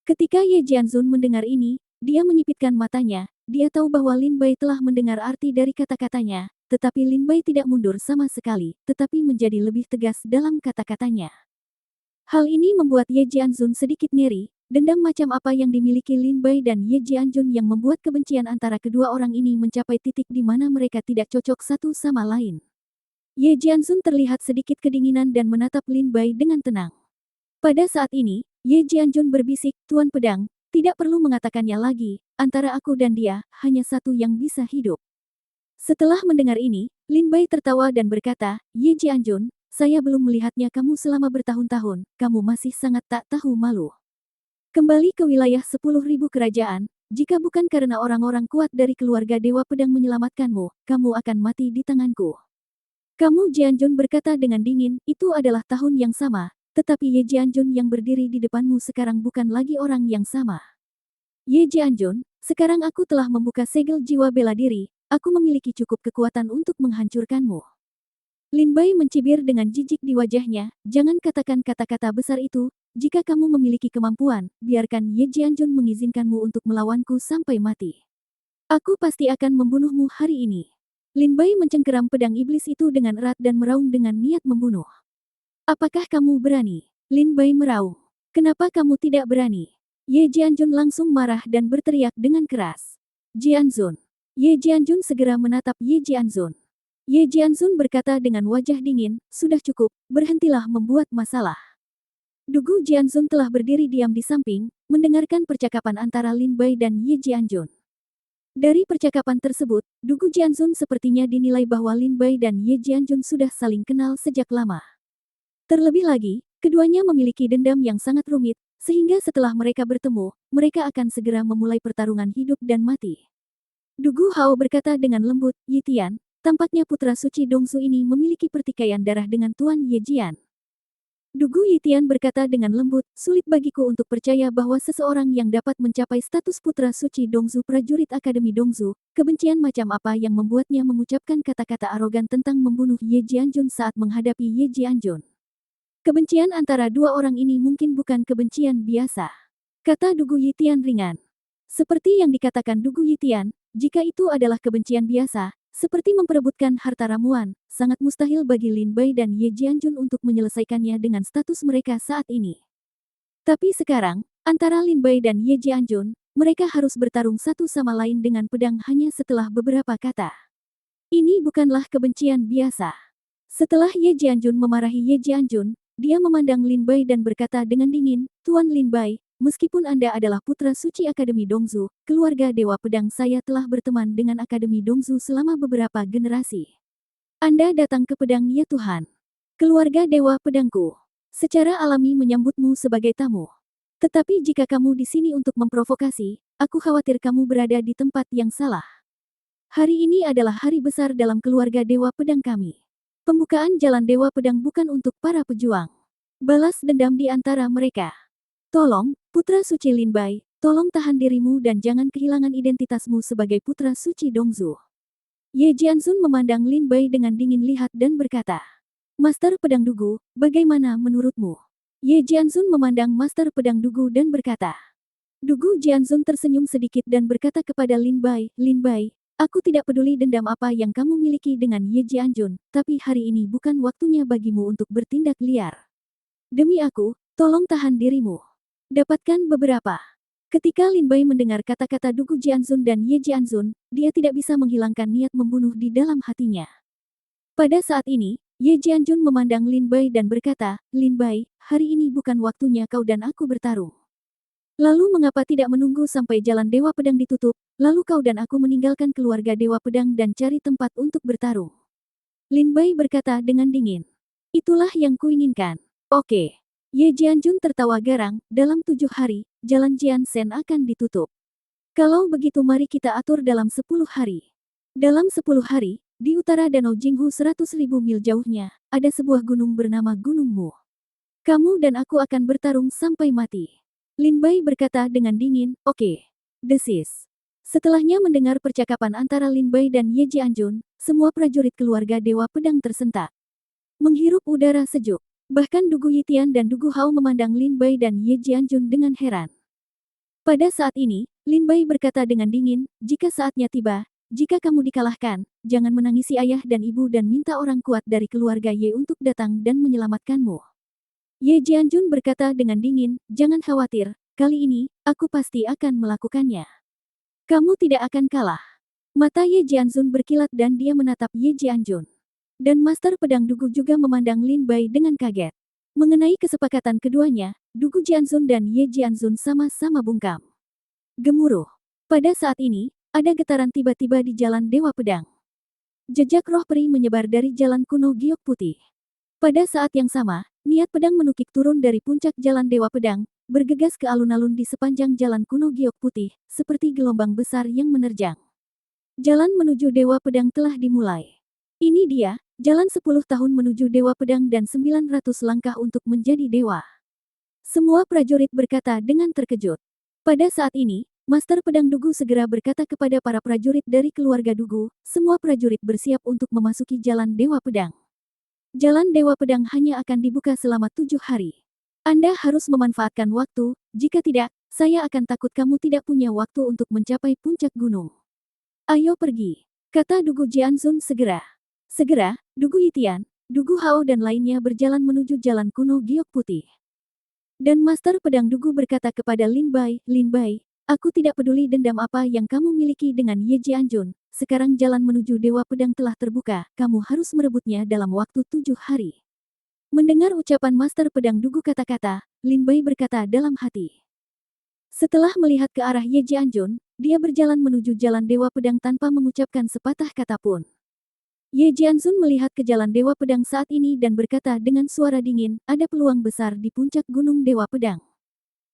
Ketika Ye Jianjun mendengar ini, dia menyipitkan matanya. Dia tahu bahwa Lin Bai telah mendengar arti dari kata-katanya, tetapi Lin Bai tidak mundur sama sekali, tetapi menjadi lebih tegas dalam kata-katanya. Hal ini membuat Ye Jianjun sedikit ngeri. Dendam macam apa yang dimiliki Lin Bai dan Ye Jianjun yang membuat kebencian antara kedua orang ini mencapai titik di mana mereka tidak cocok satu sama lain. Ye Jianjun terlihat sedikit kedinginan dan menatap Lin Bai dengan tenang. Pada saat ini, Ye Jianjun berbisik, Tuan Pedang, tidak perlu mengatakannya lagi, antara aku dan dia, hanya satu yang bisa hidup. Setelah mendengar ini, Lin Bai tertawa dan berkata, Ye Jianjun, saya belum melihatnya kamu selama bertahun-tahun, kamu masih sangat tak tahu malu. Kembali ke wilayah 10.000 kerajaan, jika bukan karena orang-orang kuat dari keluarga Dewa Pedang menyelamatkanmu, kamu akan mati di tanganku. Kamu Jianjun berkata dengan dingin, itu adalah tahun yang sama, tetapi Ye Jianjun yang berdiri di depanmu sekarang bukan lagi orang yang sama. Ye Jianjun, sekarang aku telah membuka segel jiwa bela diri, aku memiliki cukup kekuatan untuk menghancurkanmu. Lin Bai mencibir dengan jijik di wajahnya, jangan katakan kata-kata besar itu, jika kamu memiliki kemampuan, biarkan Ye Jianjun mengizinkanmu untuk melawanku sampai mati. Aku pasti akan membunuhmu hari ini. Lin Bai mencengkeram pedang iblis itu dengan erat dan meraung dengan niat membunuh. Apakah kamu berani? Lin Bai meraung. Kenapa kamu tidak berani? Ye Jianjun langsung marah dan berteriak dengan keras. Jianjun. Ye Jianjun segera menatap Ye Jianjun. Ye Jianjun berkata dengan wajah dingin, sudah cukup, berhentilah membuat masalah. Dugu Jianjun telah berdiri diam di samping, mendengarkan percakapan antara Lin Bai dan Ye Jianjun. Dari percakapan tersebut, Dugu Jianjun sepertinya dinilai bahwa Lin Bai dan Ye Jianjun sudah saling kenal sejak lama. Terlebih lagi, keduanya memiliki dendam yang sangat rumit, sehingga setelah mereka bertemu, mereka akan segera memulai pertarungan hidup dan mati. Dugu Hao berkata dengan lembut, Yi Tian, tampaknya putra suci Dongsu ini memiliki pertikaian darah dengan Tuan Ye Jian. Dugu Yi Tian berkata dengan lembut, sulit bagiku untuk percaya bahwa seseorang yang dapat mencapai status putra suci Dongsu prajurit Akademi Dongsu, kebencian macam apa yang membuatnya mengucapkan kata-kata arogan tentang membunuh Ye Jianjun saat menghadapi Ye Jianjun. Kebencian antara dua orang ini mungkin bukan kebencian biasa, kata Dugu Yi Tian ringan. Seperti yang dikatakan Dugu Yi Tian, jika itu adalah kebencian biasa, seperti memperebutkan harta ramuan, sangat mustahil bagi Lin Bai dan Ye Jianjun untuk menyelesaikannya dengan status mereka saat ini. Tapi sekarang, antara Lin Bai dan Ye Jianjun, mereka harus bertarung satu sama lain dengan pedang hanya setelah beberapa kata. Ini bukanlah kebencian biasa. Setelah Ye Jianjun memarahi Ye Jianjun, dia memandang Lin Bai dan berkata dengan dingin, Tuan Lin Bai, meskipun Anda adalah putra suci Akademi Dongzu, keluarga Dewa Pedang saya telah berteman dengan Akademi Dongzu selama beberapa generasi. Anda datang ke pedang ya Tuhan. Keluarga Dewa Pedangku secara alami menyambutmu sebagai tamu. Tetapi jika kamu di sini untuk memprovokasi, aku khawatir kamu berada di tempat yang salah. Hari ini adalah hari besar dalam keluarga Dewa Pedang kami. Pembukaan jalan Dewa Pedang bukan untuk para pejuang. Balas dendam di antara mereka. Tolong, Putra Suci Lin Bai, tolong tahan dirimu dan jangan kehilangan identitasmu sebagai Putra Suci Dongzu. Ye Jianjun memandang Lin Bai dengan dingin lihat dan berkata, Master Pedang Dugu, bagaimana menurutmu? Ye Jianjun memandang Master Pedang Dugu dan berkata. Dugu Jianjun tersenyum sedikit dan berkata kepada Lin Bai, aku tidak peduli dendam apa yang kamu miliki dengan Ye Jianjun, tapi hari ini bukan waktunya bagimu untuk bertindak liar. Demi aku, tolong tahan dirimu. Dapatkan beberapa Ketika Lin Bai mendengar kata-kata Dugu Jianzun dan Ye Jianzun, dia tidak bisa menghilangkan niat membunuh di dalam hatinya. Pada saat ini, Ye Jianjun memandang Lin Bai dan berkata, "Lin Bai, hari ini bukan waktunya kau dan aku bertarung. Lalu mengapa tidak menunggu sampai jalan Dewa Pedang ditutup, lalu kau dan aku meninggalkan keluarga Dewa Pedang dan cari tempat untuk bertarung?" Lin Bai berkata dengan dingin. "Itulah yang kuinginkan." "Oke." Ye Jianjun tertawa garang, "Dalam 7 hari, jalan Jian Shen akan ditutup. Kalau begitu mari kita atur dalam 10 hari. Dalam 10 hari, di utara Danau Jinghu 100.000 mil jauhnya, ada sebuah gunung bernama Gunung Mu. Kamu dan aku akan bertarung sampai mati." Lin Bai berkata dengan dingin, "Oke." Desis. Setelahnya mendengar percakapan antara Lin Bai dan Ye Jianjun, semua prajurit keluarga Dewa Pedang tersentak. Menghirup udara sejuk. Bahkan Dugu Yitian dan Dugu Hao memandang Lin Bai dan Ye Jianjun dengan heran. Pada saat ini, Lin Bai berkata dengan dingin, "Jika saatnya tiba, jika kamu dikalahkan, jangan menangisi ayah dan ibu dan minta orang kuat dari keluarga Ye untuk datang dan menyelamatkanmu." Ye Jianjun berkata dengan dingin, "Jangan khawatir, kali ini, aku pasti akan melakukannya. Kamu tidak akan kalah." Mata Ye Jianjun berkilat dan dia menatap Ye Jianjun. Dan Master Pedang Dugu juga memandang Lin Bai dengan kaget. Mengenai kesepakatan keduanya, Dugu Jianjun dan Ye Jianjun sama-sama bungkam. Gemuruh. Pada saat ini, ada getaran tiba-tiba di jalan Dewa Pedang. Jejak roh peri menyebar dari jalan kuno giok putih. Pada saat yang sama, niat pedang menukik turun dari puncak jalan Dewa Pedang, bergegas ke alun-alun di sepanjang jalan kuno giok putih, seperti gelombang besar yang menerjang. Jalan menuju Dewa Pedang telah dimulai. Ini dia, jalan 10 tahun menuju Dewa Pedang dan 900 langkah untuk menjadi dewa. Semua prajurit berkata dengan terkejut. Pada saat ini, Master Pedang Dugu segera berkata kepada para prajurit dari keluarga Dugu, semua prajurit bersiap untuk memasuki jalan Dewa Pedang. Jalan Dewa Pedang hanya akan dibuka selama 7 hari. Anda harus memanfaatkan waktu, jika tidak, saya akan takut kamu tidak punya waktu untuk mencapai puncak gunung. Ayo pergi, kata Dugu Jianzun segera. Segera, Dugu Yitian, Dugu Hao dan lainnya berjalan menuju jalan kuno giok putih. Dan Master Pedang Dugu berkata kepada Lin Bai, "Lin Bai, aku tidak peduli dendam apa yang kamu miliki dengan Ye Jianjun. Sekarang jalan menuju Dewa Pedang telah terbuka, kamu harus merebutnya dalam waktu 7 hari." Mendengar ucapan Master Pedang Dugu kata-kata, Lin Bai berkata dalam hati. Setelah melihat ke arah Ye Jianjun, dia berjalan menuju jalan Dewa Pedang tanpa mengucapkan sepatah kata pun. Ye Jianjun melihat ke jalan Dewa Pedang saat ini dan berkata dengan suara dingin, "Ada peluang besar di puncak gunung Dewa Pedang.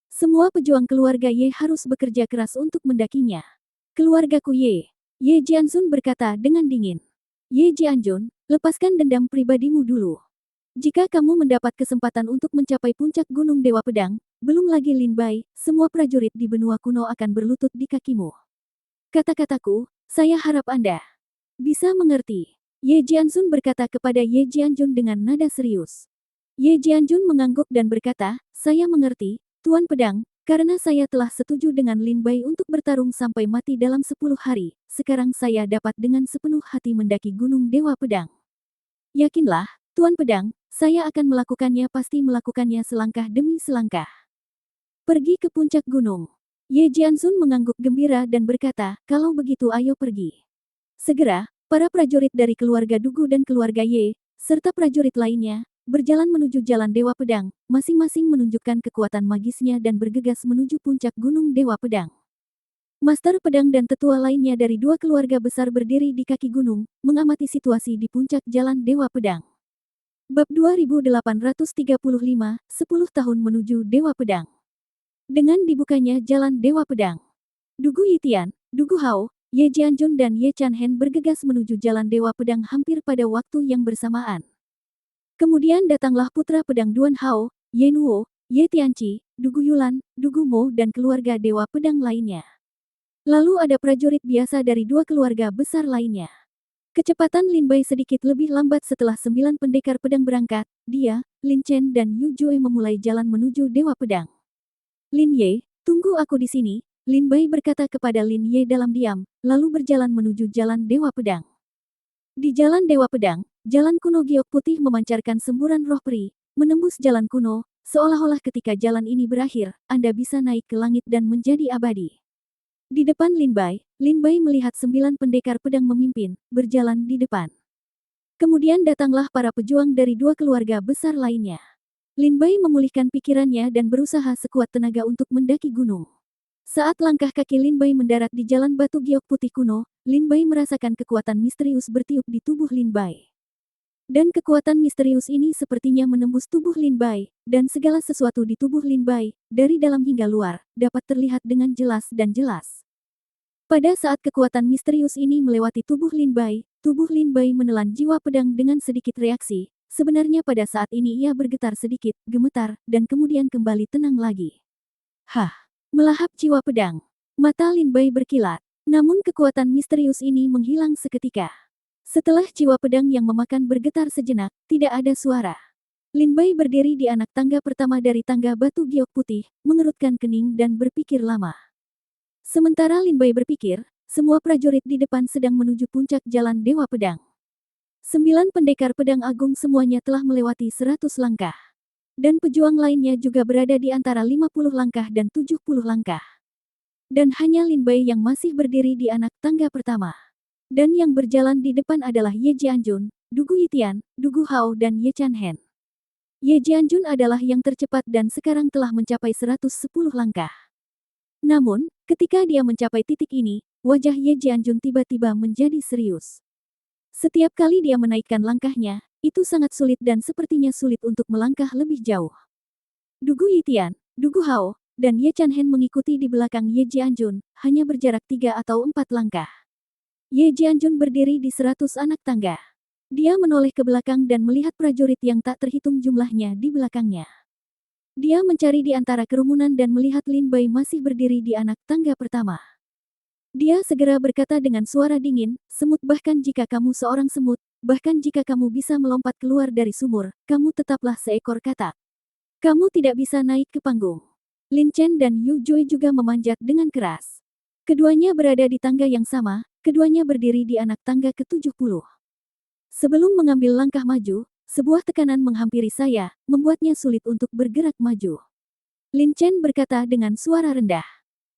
Semua pejuang keluarga Ye harus bekerja keras untuk mendakinya." "Keluargaku Ye." Ye Jianjun berkata dengan dingin. "Ye Jianjun, lepaskan dendam pribadimu dulu. Jika kamu mendapat kesempatan untuk mencapai puncak gunung Dewa Pedang, belum lagi Lin Bai, semua prajurit di benua kuno akan berlutut di kakimu. Kata-kataku, saya harap Anda bisa mengerti." Ye Jianjun berkata kepada Ye Jianjun dengan nada serius. Ye Jianjun mengangguk dan berkata, "Saya mengerti, Tuan Pedang, karena saya telah setuju dengan Lin Bai untuk bertarung sampai mati dalam 10 hari, sekarang saya dapat dengan sepenuh hati mendaki gunung Dewa Pedang. Yakinlah, Tuan Pedang, saya akan melakukannya, pasti melakukannya selangkah demi selangkah. Pergi ke puncak gunung." Ye Jianjun mengangguk gembira dan berkata, "Kalau begitu ayo pergi." Segera, para prajurit dari keluarga Dugu dan keluarga Ye, serta prajurit lainnya, berjalan menuju jalan Dewa Pedang, masing-masing menunjukkan kekuatan magisnya dan bergegas menuju puncak gunung Dewa Pedang. Master Pedang dan tetua lainnya dari dua keluarga besar berdiri di kaki gunung, mengamati situasi di puncak jalan Dewa Pedang. Bab 2835, 10 tahun menuju Dewa Pedang. Dengan dibukanya jalan Dewa Pedang, Dugu Yitian, Dugu Hao, Ye Jianjun dan Ye Chanhen bergegas menuju jalan Dewa Pedang hampir pada waktu yang bersamaan. Kemudian datanglah putra pedang Duan Hao, Ye Nuo, Ye Tianqi, Dugu Yulan, Dugu Mo dan keluarga Dewa Pedang lainnya. Lalu ada prajurit biasa dari dua keluarga besar lainnya. Kecepatan Lin Bai sedikit lebih lambat setelah 9 pendekar pedang berangkat, dia, Lin Chen dan Yu Jue memulai jalan menuju Dewa Pedang. "Lin Ye, tunggu aku di sini," Lin Bai berkata kepada Lin Ye dalam diam, lalu berjalan menuju jalan Dewa Pedang. Di jalan Dewa Pedang, jalan kuno giok putih memancarkan semburan roh peri, menembus jalan kuno, seolah-olah ketika jalan ini berakhir, Anda bisa naik ke langit dan menjadi abadi. Di depan Lin Bai melihat 9 pendekar pedang memimpin, berjalan di depan. Kemudian datanglah para pejuang dari 2 keluarga besar lainnya. Lin Bai memulihkan pikirannya dan berusaha sekuat tenaga untuk mendaki gunung. Saat langkah kaki Lin Bai mendarat di jalan batu giok putih kuno, Lin Bai merasakan kekuatan misterius bertiup di tubuh Lin Bai. Dan kekuatan misterius ini sepertinya menembus tubuh Lin Bai, dan segala sesuatu di tubuh Lin Bai, dari dalam hingga luar, dapat terlihat dengan jelas dan jelas. Pada saat kekuatan misterius ini melewati tubuh Lin Bai menelan jiwa pedang dengan sedikit reaksi. Sebenarnya pada saat ini ia bergetar sedikit, gemetar, dan kemudian kembali tenang lagi. Hah! Melahap jiwa pedang. Mata Lin Bai berkilat. Namun kekuatan misterius ini menghilang seketika. Setelah jiwa pedang yang memakan bergetar sejenak, tidak ada suara. Lin Bai berdiri di anak tangga pertama dari tangga batu giok putih, mengerutkan kening dan berpikir lama. Sementara Lin Bai berpikir, semua prajurit di depan sedang menuju puncak jalan Dewa Pedang. 9 pendekar pedang agung semuanya telah melewati 100 langkah. Dan pejuang lainnya juga berada di antara 50 langkah dan 70 langkah. Dan hanya Lin Bai yang masih berdiri di anak tangga pertama. Dan yang berjalan di depan adalah Ye Jianjun, Du Guitian, Du Guhao dan Ye Chanhen. Ye Jianjun adalah yang tercepat dan sekarang telah mencapai 110 langkah. Namun, ketika dia mencapai titik ini, wajah Ye Jianjun tiba-tiba menjadi serius. Setiap kali dia menaikkan langkahnya, itu sangat sulit dan sepertinya sulit untuk melangkah lebih jauh. Du Guitian, Du Guhao, dan Ye Chanhen mengikuti di belakang Ye Jianjun, hanya berjarak 3 atau 4 langkah. Ye Jianjun berdiri di 100 anak tangga. Dia menoleh ke belakang dan melihat prajurit yang tak terhitung jumlahnya di belakangnya. Dia mencari di antara kerumunan dan melihat Lin Bai masih berdiri di anak tangga pertama. Dia segera berkata dengan suara dingin, "Semut, bahkan jika kamu seorang semut, bahkan jika kamu bisa melompat keluar dari sumur, kamu tetaplah seekor katak. Kamu tidak bisa naik ke panggung." Lin Chen dan Yu Jui juga memanjat dengan keras. Keduanya berada di tangga yang sama, keduanya berdiri di anak tangga ke-70. Sebelum mengambil langkah maju, sebuah tekanan menghampiri saya, membuatnya sulit untuk bergerak maju. Lin Chen berkata dengan suara rendah.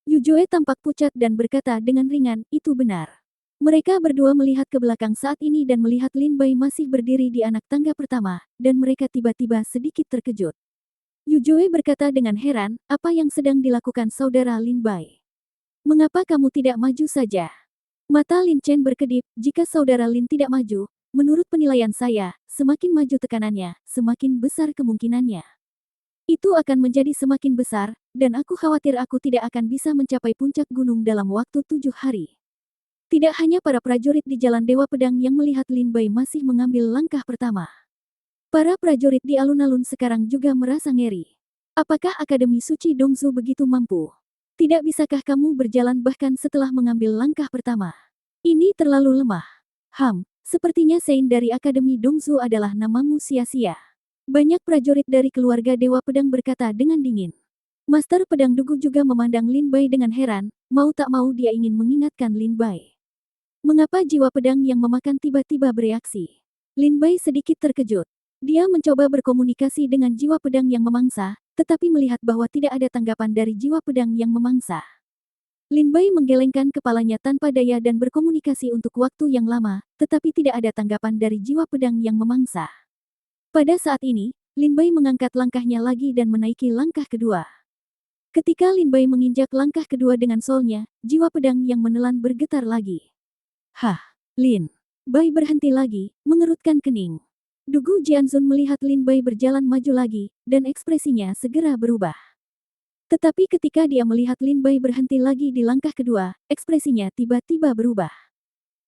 Yu Jui tampak pucat dan berkata dengan ringan, "Itu benar." Mereka berdua melihat ke belakang saat ini dan melihat Lin Bai masih berdiri di anak tangga pertama, dan mereka tiba-tiba sedikit terkejut. Yu Jui berkata dengan heran, "Apa yang sedang dilakukan saudara Lin Bai? Mengapa kamu tidak maju saja?" Mata Lin Chen berkedip, "Jika saudara Lin tidak maju, menurut penilaian saya, semakin maju tekanannya, semakin besar kemungkinannya. Itu akan menjadi semakin besar, dan aku khawatir aku tidak akan bisa mencapai puncak gunung dalam waktu 7 hari." Tidak hanya para prajurit di Jalan Dewa Pedang yang melihat Lin Bai masih mengambil langkah pertama. Para prajurit di alun-alun sekarang juga merasa ngeri. Apakah Akademi Suci Dongzu begitu mampu? Tidak bisakah kamu berjalan bahkan setelah mengambil langkah pertama? Ini terlalu lemah. Sepertinya Sein dari Akademi Dongzu adalah namamu sia-sia. Banyak prajurit dari keluarga Dewa Pedang berkata dengan dingin. Master Pedang Dugu juga memandang Lin Bai dengan heran, mau tak mau dia ingin mengingatkan Lin Bai. Mengapa jiwa pedang yang memakan tiba-tiba bereaksi? Lin Bai sedikit terkejut. Dia mencoba berkomunikasi dengan jiwa pedang yang memangsa, tetapi melihat bahwa tidak ada tanggapan dari jiwa pedang yang memangsa. Lin Bai menggelengkan kepalanya tanpa daya dan berkomunikasi untuk waktu yang lama, tetapi tidak ada tanggapan dari jiwa pedang yang memangsa. Pada saat ini, Lin Bai mengangkat langkahnya lagi dan menaiki langkah kedua. Ketika Lin Bai menginjak langkah kedua dengan solnya, jiwa pedang yang menelan bergetar lagi. Lin Bai berhenti lagi, mengerutkan kening. Dugu Jianzun melihat Lin Bai berjalan maju lagi, dan ekspresinya segera berubah. Tetapi ketika dia melihat Lin Bai berhenti lagi di langkah kedua, ekspresinya tiba-tiba berubah.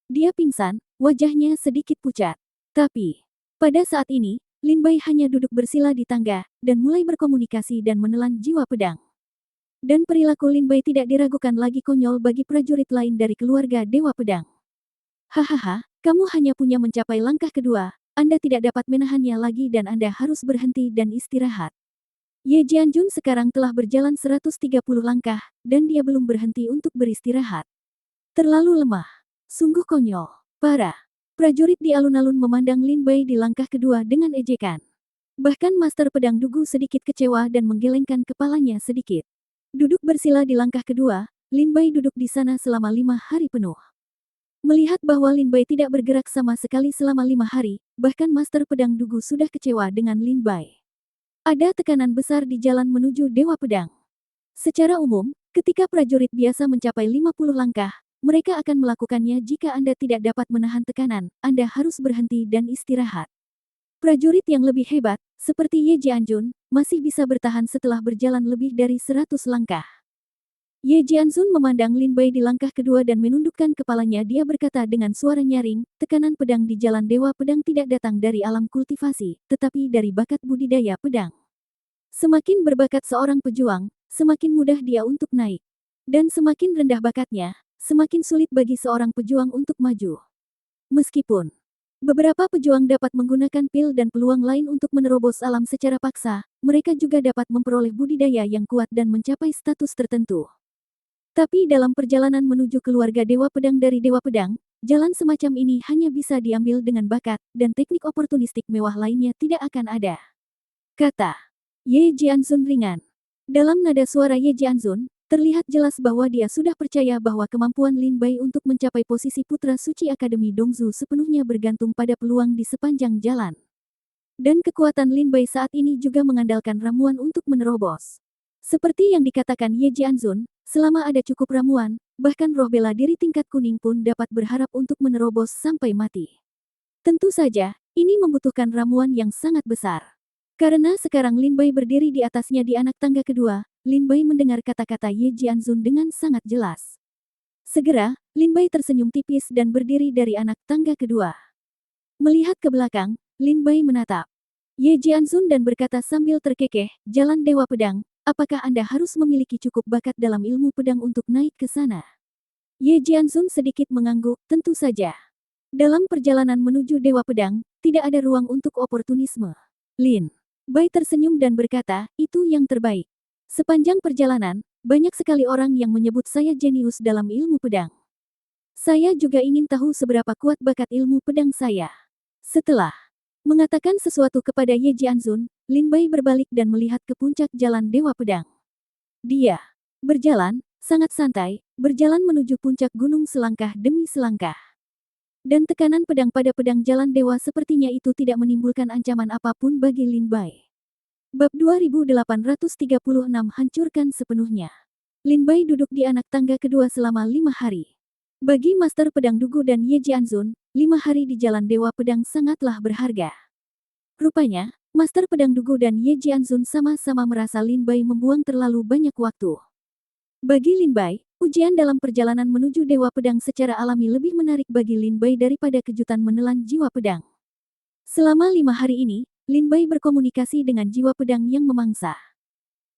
Dia pingsan, wajahnya sedikit pucat. Tapi, pada saat ini, Lin Bai hanya duduk bersila di tangga, dan mulai berkomunikasi dan menelan jiwa pedang. Dan perilaku Lin Bai tidak diragukan lagi konyol bagi prajurit lain dari keluarga Dewa Pedang. "Hahaha, kamu hanya punya mencapai langkah kedua. Anda tidak dapat menahannya lagi dan Anda harus berhenti dan istirahat." Ye Jianjun sekarang telah berjalan 130 langkah, dan dia belum berhenti untuk beristirahat. Terlalu lemah. Sungguh konyol. Parah. Prajurit di alun-alun memandang Lin Bai di langkah kedua dengan ejekan. Bahkan Master Pedang Dugu sedikit kecewa dan menggelengkan kepalanya sedikit. Duduk bersila di langkah kedua, Lin Bai duduk di sana selama 5 hari penuh. Melihat bahwa Lin Bai tidak bergerak sama sekali selama 5 hari, bahkan Master Pedang Dugu sudah kecewa dengan Lin Bai. Ada tekanan besar di jalan menuju Dewa Pedang. Secara umum, ketika prajurit biasa mencapai 50 langkah, mereka akan melakukannya jika Anda tidak dapat menahan tekanan, Anda harus berhenti dan istirahat. Prajurit yang lebih hebat, seperti Ye Jianjun, masih bisa bertahan setelah berjalan lebih dari 100 langkah. Ye Jianjun memandang Lin Bai di langkah kedua dan menundukkan kepalanya. Dia berkata dengan suara nyaring, tekanan pedang di jalan Dewa Pedang tidak datang dari alam kultivasi, tetapi dari bakat budidaya pedang. Semakin berbakat seorang pejuang, semakin mudah dia untuk naik. Dan semakin rendah bakatnya, semakin sulit bagi seorang pejuang untuk maju. Meskipun beberapa pejuang dapat menggunakan pil dan peluang lain untuk menerobos alam secara paksa, mereka juga dapat memperoleh budidaya yang kuat dan mencapai status tertentu. Tapi dalam perjalanan menuju keluarga Dewa Pedang dari Dewa Pedang, jalan semacam ini hanya bisa diambil dengan bakat, dan teknik oportunistik mewah lainnya tidak akan ada. Kata Ye Jianzun ringan. Dalam nada suara Ye Jianzun, terlihat jelas bahwa dia sudah percaya bahwa kemampuan Lin Bai untuk mencapai posisi Putra Suci Akademi Dongzu sepenuhnya bergantung pada peluang di sepanjang jalan. Dan kekuatan Lin Bai saat ini juga mengandalkan ramuan untuk menerobos. Seperti yang dikatakan Ye Jianzun, selama ada cukup ramuan, bahkan roh bela diri tingkat kuning pun dapat berharap untuk menerobos sampai mati. Tentu saja, ini membutuhkan ramuan yang sangat besar. Karena sekarang Lin Bai berdiri di atasnya di anak tangga kedua, Lin Bai mendengar kata-kata Ye Jianzun dengan sangat jelas. Segera, Lin Bai tersenyum tipis dan berdiri dari anak tangga kedua. Melihat ke belakang, Lin Bai menatap Ye Jianzun dan berkata sambil terkekeh, "Jalan Dewa Pedang, apakah Anda harus memiliki cukup bakat dalam ilmu pedang untuk naik ke sana?" Ye Jianzun sedikit mengangguk, "Tentu saja. Dalam perjalanan menuju Dewa Pedang, tidak ada ruang untuk oportunisme." Lin Bai tersenyum dan berkata, "Itu yang terbaik. Sepanjang perjalanan, banyak sekali orang yang menyebut saya jenius dalam ilmu pedang. Saya juga ingin tahu seberapa kuat bakat ilmu pedang saya." Setelah mengatakan sesuatu kepada Ye Jianzun, Lin Bai berbalik dan melihat ke puncak jalan Dewa Pedang. Dia berjalan, sangat santai, berjalan menuju puncak gunung selangkah demi selangkah. Dan tekanan pedang pada pedang jalan dewa sepertinya itu tidak menimbulkan ancaman apapun bagi Lin Bai. Bab 2836 hancurkan sepenuhnya. Lin Bai duduk di anak tangga kedua selama 5 hari. Bagi Master Pedang Dugu dan Ye Jianzun, 5 hari di jalan Dewa Pedang sangatlah berharga. Rupanya, Master Pedang Dugu dan Ye Jianzun sama-sama merasa Lin Bai membuang terlalu banyak waktu. Bagi Lin Bai, ujian dalam perjalanan menuju Dewa Pedang secara alami lebih menarik bagi Lin Bai daripada kejutan menelan jiwa pedang. Selama 5 hari ini, Lin Bai berkomunikasi dengan jiwa pedang yang memangsa.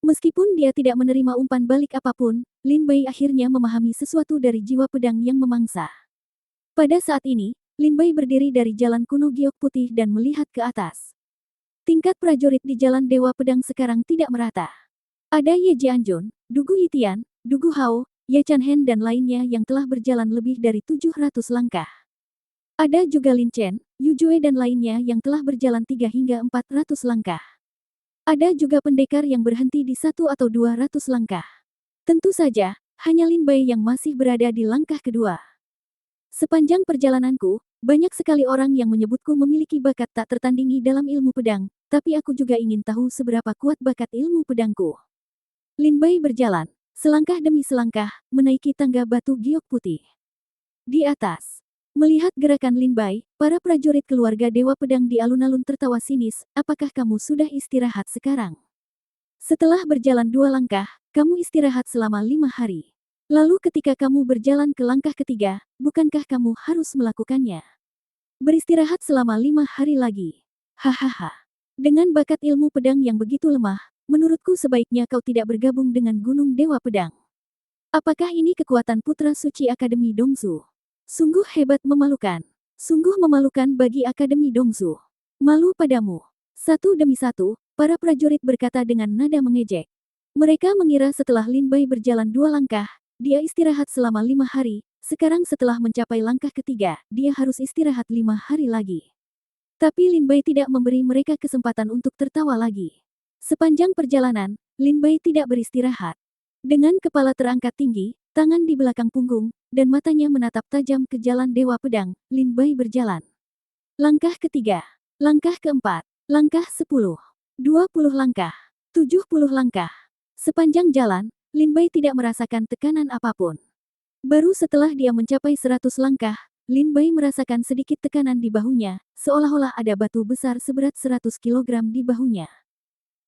Meskipun dia tidak menerima umpan balik apapun, Lin Bai akhirnya memahami sesuatu dari jiwa pedang yang memangsa. Pada saat ini, Lin Bai berdiri dari jalan kuno giok putih dan melihat ke atas. Tingkat prajurit di jalan Dewa Pedang sekarang tidak merata. Ada Ye Jianjun, Dugu Yitian, Dugu Hao, Ye Chanhen dan lainnya yang telah berjalan lebih dari 700 langkah. Ada juga Lin Chen, Yu Jue dan lainnya yang telah berjalan 3 hingga 400 langkah. Ada juga pendekar yang berhenti di 1 atau 200 langkah. Tentu saja, hanya Lin Bai yang masih berada di langkah kedua. Sepanjang perjalananku, banyak sekali orang yang menyebutku memiliki bakat tak tertandingi dalam ilmu pedang, tapi aku juga ingin tahu seberapa kuat bakat ilmu pedangku. Lin Bai berjalan, selangkah demi selangkah, menaiki tangga batu giok putih. Di atas, melihat gerakan Lin Bai, para prajurit keluarga Dewa Pedang di alun-alun tertawa sinis, "Apakah kamu sudah istirahat sekarang? Setelah berjalan 2 langkah, kamu istirahat selama 5 hari. Lalu ketika kamu berjalan ke langkah ketiga, bukankah kamu harus melakukannya? Beristirahat selama 5 hari lagi." Hahaha. Dengan bakat ilmu pedang yang begitu lemah, menurutku sebaiknya kau tidak bergabung dengan Gunung Dewa Pedang. Apakah ini kekuatan Putra Suci Akademi Dongzu? Sungguh hebat memalukan. Sungguh memalukan bagi Akademi Dongzu. Malu padamu. Satu demi satu, para prajurit berkata dengan nada mengejek. Mereka mengira setelah Lin Bai berjalan 2 langkah, dia istirahat selama 5 hari, sekarang setelah mencapai langkah ketiga, dia harus istirahat 5 hari lagi. Tapi Lin Bai tidak memberi mereka kesempatan untuk tertawa lagi. Sepanjang perjalanan, Lin Bai tidak beristirahat. Dengan kepala terangkat tinggi, tangan di belakang punggung, dan matanya menatap tajam ke jalan Dewa Pedang, Lin Bai berjalan. Langkah ketiga, langkah keempat, langkah 10, 20 langkah, 70 langkah. Sepanjang jalan, Lin Bai tidak merasakan tekanan apapun. Baru setelah dia mencapai 100 langkah, Lin Bai merasakan sedikit tekanan di bahunya, seolah-olah ada batu besar seberat 100 kilogram di bahunya.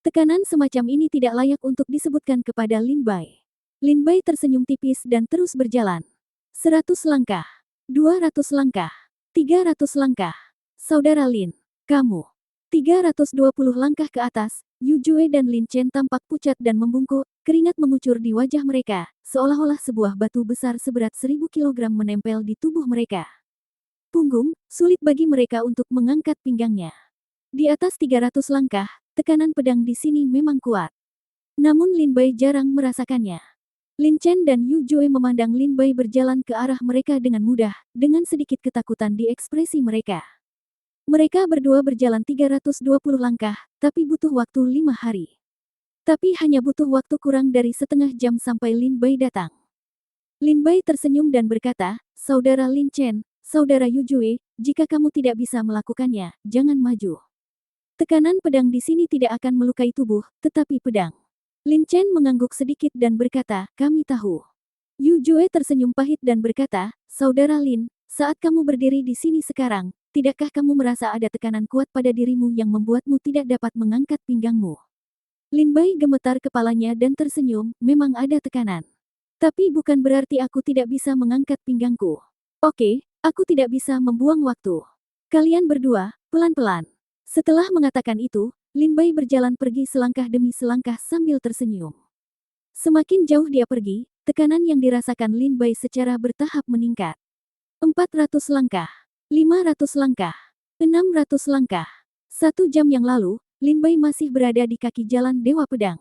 Tekanan semacam ini tidak layak untuk disebutkan kepada Lin Bai. Lin Bai tersenyum tipis dan terus berjalan. 100 langkah, 200 langkah, 300 langkah. Saudara Lin, kamu. 320 langkah ke atas, Yu Jue dan Lin Chen tampak pucat dan membungkuk, keringat mengucur di wajah mereka, seolah-olah sebuah batu besar seberat 1000 kilogram menempel di tubuh mereka. Punggung, sulit bagi mereka untuk mengangkat pinggangnya. Di atas 300 langkah, tekanan pedang di sini memang kuat. Namun Lin Bai jarang merasakannya. Lin Chen dan Yu Jue memandang Lin Bai berjalan ke arah mereka dengan mudah, dengan sedikit ketakutan di ekspresi mereka. Mereka berdua berjalan 320 langkah, tapi butuh waktu 5 hari. Tapi hanya butuh waktu kurang dari setengah jam sampai Lin Bai datang. Lin Bai tersenyum dan berkata, "Saudara Lin Chen, saudara Yu Jue, jika kamu tidak bisa melakukannya, jangan maju. Tekanan pedang di sini tidak akan melukai tubuh, tetapi pedang." Lin Chen mengangguk sedikit dan berkata, "Kami tahu." Yu Jue tersenyum pahit dan berkata, "Saudara Lin, saat kamu berdiri di sini sekarang, tidakkah kamu merasa ada tekanan kuat pada dirimu yang membuatmu tidak dapat mengangkat pinggangmu?" Lin Bai gemetar kepalanya dan tersenyum, "Memang ada tekanan. Tapi bukan berarti aku tidak bisa mengangkat pinggangku. Oke, aku tidak bisa membuang waktu. Kalian berdua, pelan-pelan." Setelah mengatakan itu, Lin Bai berjalan pergi selangkah demi selangkah sambil tersenyum. Semakin jauh dia pergi, tekanan yang dirasakan Lin Bai secara bertahap meningkat. 400 langkah, 500 langkah, 600 langkah. 1 jam yang lalu, Lin Bai masih berada di kaki jalan Dewa Pedang.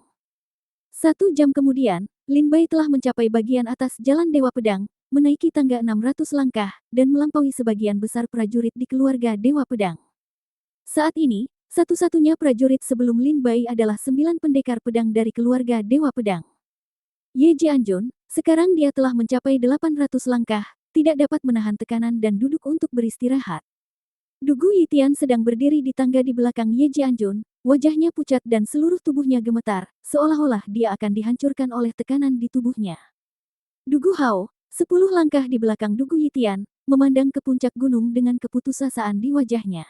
1 jam kemudian, Lin Bai telah mencapai bagian atas jalan Dewa Pedang, menaiki tangga 600 langkah, dan melampaui sebagian besar prajurit di keluarga Dewa Pedang. Saat ini, satu-satunya prajurit sebelum Lin Bai adalah 9 pendekar pedang dari keluarga Dewa Pedang. Ye Jianjun, sekarang dia telah mencapai 800 langkah, tidak dapat menahan tekanan dan duduk untuk beristirahat. Dugu Yitian sedang berdiri di tangga di belakang Ye Jianjun, wajahnya pucat dan seluruh tubuhnya gemetar, seolah-olah dia akan dihancurkan oleh tekanan di tubuhnya. Dugu Hao, 10 langkah di belakang Dugu Yitian, memandang ke puncak gunung dengan keputusasaan di wajahnya.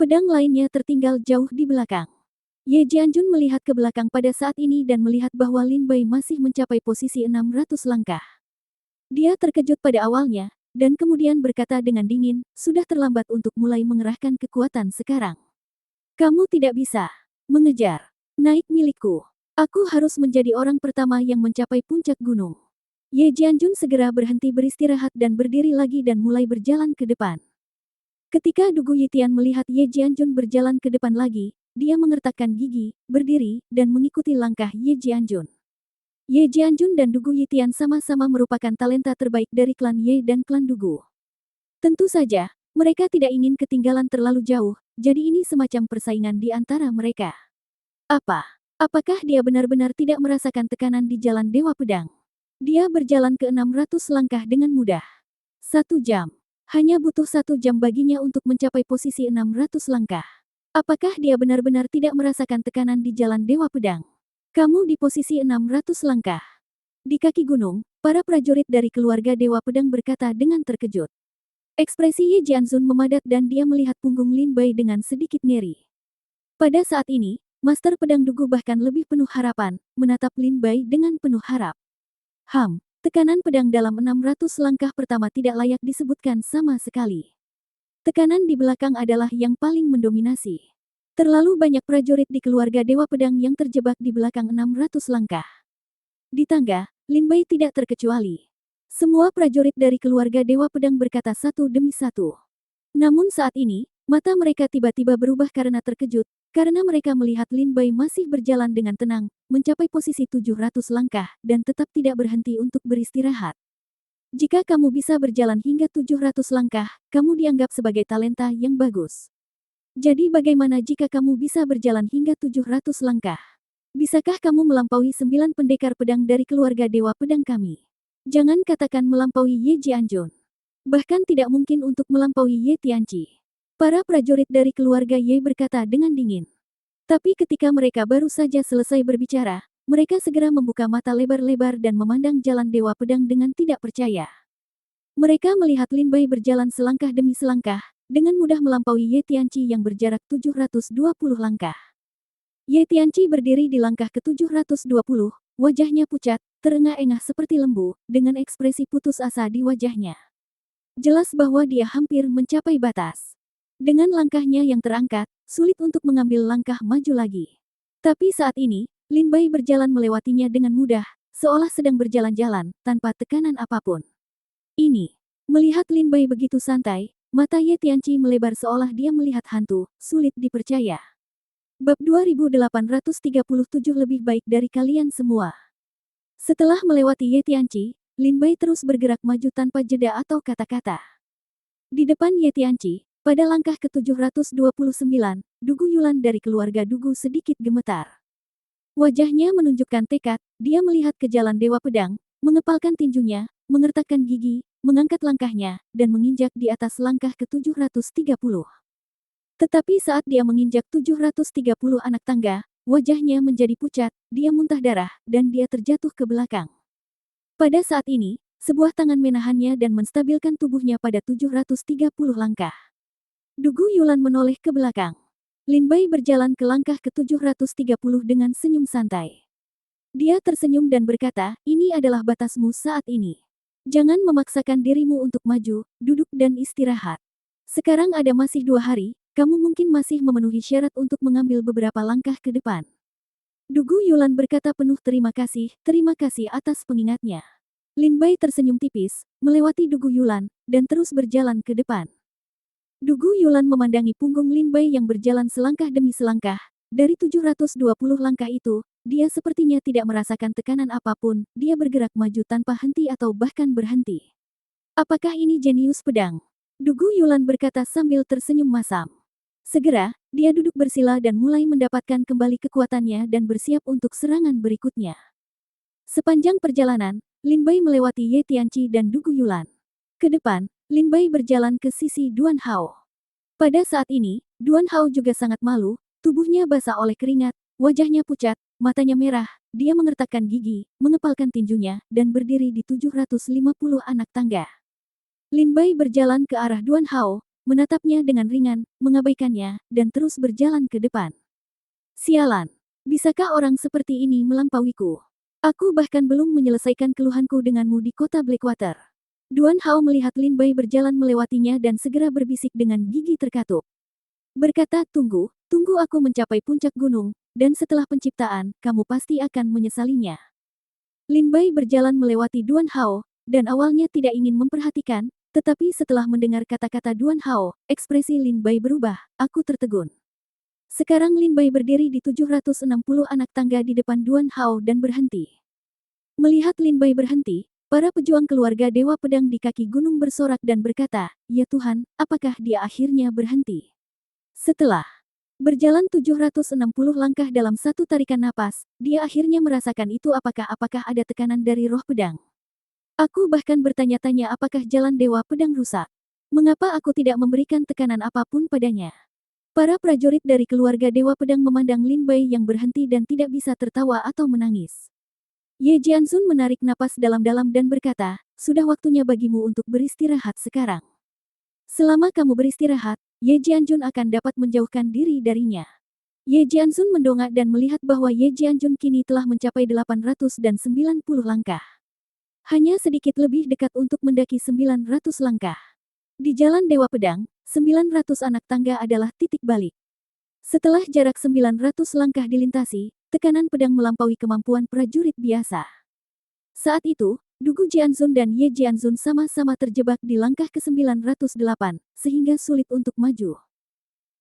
Pedang lainnya tertinggal jauh di belakang. Ye Jianjun melihat ke belakang pada saat ini dan melihat bahwa Lin Bai masih mencapai posisi 600 langkah. Dia terkejut pada awalnya, dan kemudian berkata dengan dingin, "Sudah terlambat untuk mulai mengerahkan kekuatan sekarang. Kamu tidak bisa mengejar naik milikku. Aku harus menjadi orang pertama yang mencapai puncak gunung." Ye Jianjun segera berhenti beristirahat dan berdiri lagi dan mulai berjalan ke depan. Ketika Dugu Yitian melihat Ye Jianjun berjalan ke depan lagi, dia mengertakkan gigi, berdiri, dan mengikuti langkah Ye Jianjun. Ye Jianjun dan Dugu Yitian sama-sama merupakan talenta terbaik dari klan Ye dan klan Dugu. Tentu saja, mereka tidak ingin ketinggalan terlalu jauh, jadi ini semacam persaingan di antara mereka. Apakah dia benar-benar tidak merasakan tekanan di jalan Dewa Pedang? Dia berjalan ke 600 langkah dengan mudah. 1 jam. Hanya butuh 1 jam baginya untuk mencapai posisi 600 langkah. Apakah dia benar-benar tidak merasakan tekanan di jalan Dewa Pedang? Kamu di posisi 600 langkah. Di kaki gunung, para prajurit dari keluarga Dewa Pedang berkata dengan terkejut. Ekspresi Ye Jianjun memadat dan dia melihat punggung Lin Bai dengan sedikit ngeri. Pada saat ini, Master Pedang Dugu bahkan lebih penuh harapan, menatap Lin Bai dengan penuh harap. Tekanan pedang dalam 600 langkah pertama tidak layak disebutkan sama sekali. Tekanan di belakang adalah yang paling mendominasi. Terlalu banyak prajurit di keluarga Dewa Pedang yang terjebak di belakang 600 langkah. Di tangga, Lin Bai tidak terkecuali. Semua prajurit dari keluarga Dewa Pedang berkata satu demi satu. Namun saat ini, mata mereka tiba-tiba berubah karena terkejut, karena mereka melihat Lin Bai masih berjalan dengan tenang, mencapai posisi 700 langkah, dan tetap tidak berhenti untuk beristirahat. Jika kamu bisa berjalan hingga 700 langkah, kamu dianggap sebagai talenta yang bagus. Jadi bagaimana jika kamu bisa berjalan hingga 700 langkah? Bisakah kamu melampaui 9 pendekar pedang dari keluarga Dewa Pedang kami? Jangan katakan melampaui Ye Jianjun. Bahkan tidak mungkin untuk melampaui Ye Tianqi. Para prajurit dari keluarga Ye berkata dengan dingin. Tapi ketika mereka baru saja selesai berbicara, mereka segera membuka mata lebar-lebar dan memandang jalan Dewa Pedang dengan tidak percaya. Mereka melihat Lin Bai berjalan selangkah demi selangkah, dengan mudah melampaui Ye Tianqi yang berjarak 720 langkah. Ye Tianqi berdiri di langkah ke-720, wajahnya pucat, terengah-engah seperti lembu, dengan ekspresi putus asa di wajahnya. Jelas bahwa dia hampir mencapai batas. Dengan langkahnya yang terangkat, sulit untuk mengambil langkah maju lagi. Tapi saat ini, Lin Bai berjalan melewatinya dengan mudah, seolah sedang berjalan-jalan, tanpa tekanan apapun. Ini. Melihat Lin Bai begitu santai, mata Ye Tianqi melebar seolah dia melihat hantu, sulit dipercaya. Bab 2837 lebih baik dari kalian semua. Setelah melewati Ye Tianqi, Lin Bai terus bergerak maju tanpa jeda atau kata-kata. Di depan Ye Tianqi, pada langkah ke-729, Dugu Yulan dari keluarga Dugu sedikit gemetar. Wajahnya menunjukkan tekad, dia melihat ke jalan Dewa Pedang, mengepalkan tinjunya, mengertakkan gigi, mengangkat langkahnya, dan menginjak di atas langkah ke-730. Tetapi saat dia menginjak 730 anak tangga, wajahnya menjadi pucat, dia muntah darah, dan dia terjatuh ke belakang. Pada saat ini, sebuah tangan menahannya dan menstabilkan tubuhnya pada 730 langkah. Dugu Yulan menoleh ke belakang. Lin Bai berjalan ke langkah ke-730 dengan senyum santai. Dia tersenyum dan berkata, ini adalah batasmu saat ini. Jangan memaksakan dirimu untuk maju, duduk dan istirahat. Sekarang ada masih 2 hari, kamu mungkin masih memenuhi syarat untuk mengambil beberapa langkah ke depan. Dugu Yulan berkata penuh terima kasih atas pengingatnya. Lin Bai tersenyum tipis, melewati Dugu Yulan, dan terus berjalan ke depan. Dugu Yulan memandangi punggung Lin Bai yang berjalan selangkah demi selangkah. Dari 720 langkah itu, dia sepertinya tidak merasakan tekanan apapun, dia bergerak maju tanpa henti atau bahkan berhenti. Apakah ini jenius pedang? Dugu Yulan berkata sambil tersenyum masam. Segera, dia duduk bersila dan mulai mendapatkan kembali kekuatannya dan bersiap untuk serangan berikutnya. Sepanjang perjalanan, Lin Bai melewati Ye Tianqi dan Dugu Yulan. Ke depan, Lin Bai berjalan ke sisi Duan Hao. Pada saat ini, Duan Hao juga sangat malu, tubuhnya basah oleh keringat, wajahnya pucat, matanya merah, dia mengertakkan gigi, mengepalkan tinjunya, dan berdiri di 750 anak tangga. Lin Bai berjalan ke arah Duan Hao, menatapnya dengan ringan, mengabaikannya, dan terus berjalan ke depan. Sialan, bisakah orang seperti ini melampauiku? Aku bahkan belum menyelesaikan keluhanku denganmu di kota Blackwater. Duan Hao melihat Lin Bai berjalan melewatinya dan segera berbisik dengan gigi terkatup. Berkata, tunggu aku mencapai puncak gunung, dan setelah penciptaan, kamu pasti akan menyesalinya. Lin Bai berjalan melewati Duan Hao, dan awalnya tidak ingin memperhatikan, tetapi setelah mendengar kata-kata Duan Hao, ekspresi Lin Bai berubah, aku tertegun. Sekarang Lin Bai berdiri di 760 anak tangga di depan Duan Hao dan berhenti. Melihat Lin Bai berhenti, para pejuang keluarga Dewa Pedang di kaki gunung bersorak dan berkata, ya Tuhan, apakah dia akhirnya berhenti? Setelah berjalan 760 langkah dalam satu tarikan napas, dia akhirnya merasakan itu apakah ada tekanan dari roh pedang. Aku bahkan bertanya-tanya apakah jalan Dewa Pedang rusak. Mengapa aku tidak memberikan tekanan apapun padanya? Para prajurit dari keluarga Dewa Pedang memandang Lin Bai yang berhenti dan tidak bisa tertawa atau menangis. Ye Jianzun menarik napas dalam-dalam dan berkata, sudah waktunya bagimu untuk beristirahat sekarang. Selama kamu beristirahat, Ye Jianjun akan dapat menjauhkan diri darinya. Ye Jianzun mendongak dan melihat bahwa Ye Jianjun kini telah mencapai 890 langkah. Hanya sedikit lebih dekat untuk mendaki 900 langkah. Di jalan Dewa Pedang, 900 anak tangga adalah titik balik. Setelah jarak 900 langkah dilintasi, tekanan pedang melampaui kemampuan prajurit biasa. Saat itu, Dugu Jianzun dan Ye Jianzun sama-sama terjebak di langkah ke-908, sehingga sulit untuk maju.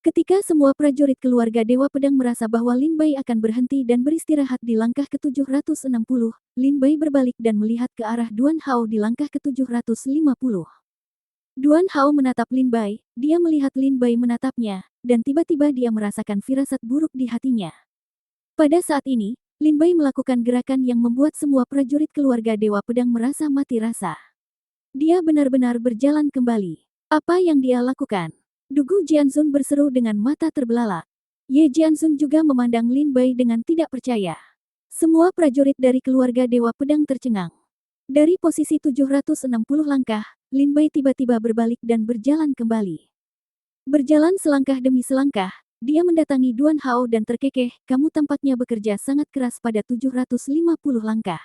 Ketika semua prajurit keluarga Dewa Pedang merasa bahwa Lin Bai akan berhenti dan beristirahat di langkah ke-760, Lin Bai berbalik dan melihat ke arah Duan Hao di langkah ke-750. Duan Hao menatap Lin Bai, dia melihat Lin Bai menatapnya, dan tiba-tiba dia merasakan firasat buruk di hatinya. Pada saat ini, Lin Bai melakukan gerakan yang membuat semua prajurit keluarga Dewa Pedang merasa mati rasa. Dia benar-benar berjalan kembali. Apa yang dia lakukan? Dugu Jianzun berseru dengan mata terbelalak. Ye Jianzun juga memandang Lin Bai dengan tidak percaya. Semua prajurit dari keluarga Dewa Pedang tercengang. Dari posisi 760 langkah, Lin Bai tiba-tiba berbalik dan berjalan kembali. Berjalan selangkah demi selangkah, dia mendatangi Duan Hao dan terkekeh, kamu tampaknya bekerja sangat keras pada 750 langkah.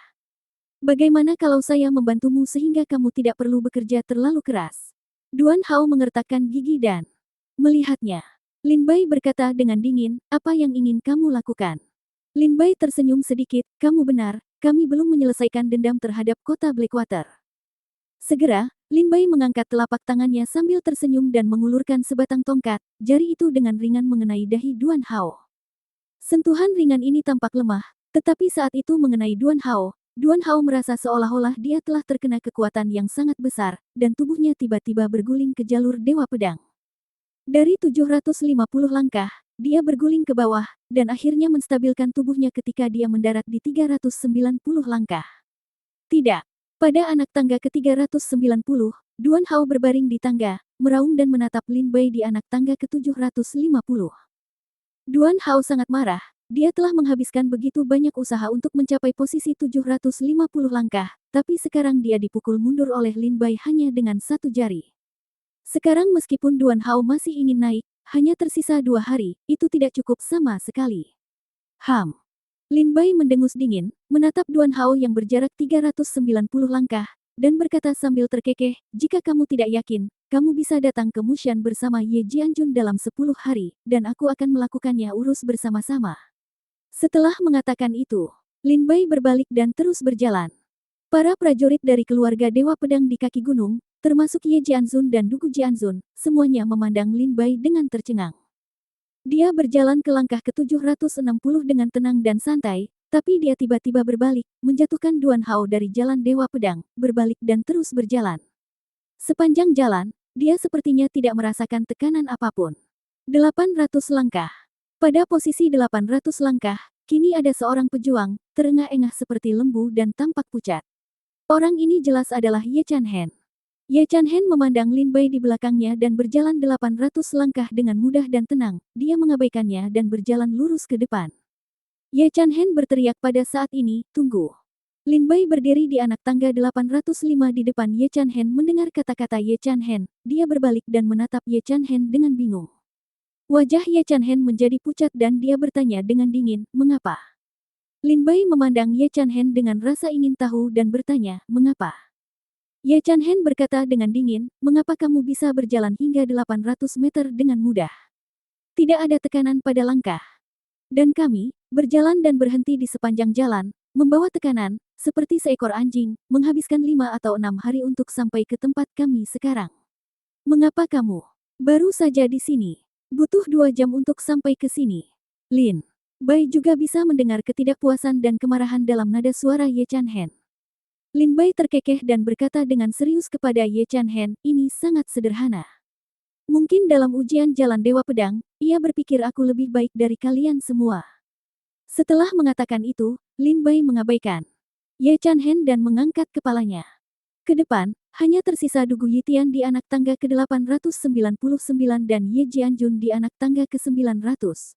Bagaimana kalau saya membantumu sehingga kamu tidak perlu bekerja terlalu keras? Duan Hao mengertakkan gigi dan melihatnya. Lin Bai berkata dengan dingin, apa yang ingin kamu lakukan? Lin Bai tersenyum sedikit, kamu benar, kami belum menyelesaikan dendam terhadap kota Blackwater. Segera, Lin Bai mengangkat telapak tangannya sambil tersenyum dan mengulurkan sebatang tongkat, jari itu dengan ringan mengenai dahi Duan Hao. Sentuhan ringan ini tampak lemah, tetapi saat itu mengenai Duan Hao merasa seolah-olah dia telah terkena kekuatan yang sangat besar, dan tubuhnya tiba-tiba berguling ke jalur Dewa Pedang. Dari 750 langkah, dia berguling ke bawah, dan akhirnya menstabilkan tubuhnya ketika dia mendarat di 390 langkah. Tidak. Pada anak tangga ke-390, Duan Hao berbaring di tangga, meraung dan menatap Lin Bai di anak tangga ke-750. Duan Hao sangat marah, dia telah menghabiskan begitu banyak usaha untuk mencapai posisi 750 langkah, tapi sekarang dia dipukul mundur oleh Lin Bai hanya dengan satu jari. Sekarang meskipun Duan Hao masih ingin naik, hanya tersisa 2 hari, itu tidak cukup sama sekali. Lin Bai mendengus dingin, menatap Duan Hao yang berjarak 390 langkah, dan berkata sambil terkekeh, jika kamu tidak yakin, kamu bisa datang ke Mushan bersama Ye Jianjun dalam 10 hari, dan aku akan melakukannya urus bersama-sama. Setelah mengatakan itu, Lin Bai berbalik dan terus berjalan. Para prajurit dari keluarga Dewa Pedang di kaki gunung, termasuk Ye Jianzun dan Dugu Jianzun, semuanya memandang Lin Bai dengan tercengang. Dia berjalan ke langkah ke-760 dengan tenang dan santai, tapi dia tiba-tiba berbalik, menjatuhkan Duan Hao dari jalan Dewa Pedang, berbalik dan terus berjalan. Sepanjang jalan, dia sepertinya tidak merasakan tekanan apapun. 800 langkah. Pada posisi 800 langkah, kini ada seorang pejuang, terengah-engah seperti lembu dan tampak pucat. Orang ini jelas adalah Ye Chanhen. Ye Chanhen memandang Lin Bai di belakangnya dan berjalan 800 langkah dengan mudah dan tenang, dia mengabaikannya dan berjalan lurus ke depan. Ye Chanhen berteriak pada saat ini, tunggu. Lin Bai berdiri di anak tangga 805 di depan Ye Chanhen mendengar kata-kata Ye Chanhen, dia berbalik dan menatap Ye Chanhen dengan bingung. Wajah Ye Chanhen menjadi pucat dan dia bertanya dengan dingin, mengapa? Lin Bai memandang Ye Chanhen dengan rasa ingin tahu dan bertanya, mengapa? Ye Chanhen berkata dengan dingin, mengapa kamu bisa berjalan hingga 800 meter dengan mudah? Tidak ada tekanan pada langkah. Dan kami, berjalan dan berhenti di sepanjang jalan, membawa tekanan, seperti seekor anjing, menghabiskan 5 atau 6 hari untuk sampai ke tempat kami sekarang. Mengapa kamu baru saja di sini? Butuh 2 jam untuk sampai ke sini. Lin Bai juga bisa mendengar ketidakpuasan dan kemarahan dalam nada suara Ye Chanhen. Lin Bai terkekeh dan berkata dengan serius kepada Ye Chanhen, ini sangat sederhana. Mungkin dalam ujian jalan Dewa Pedang, ia berpikir aku lebih baik dari kalian semua. Setelah mengatakan itu, Lin Bai mengabaikan Ye Chanhen dan mengangkat kepalanya. Ke depan, hanya tersisa Dugu Yitian di anak tangga ke-899 dan Ye Jianjun di anak tangga ke-900.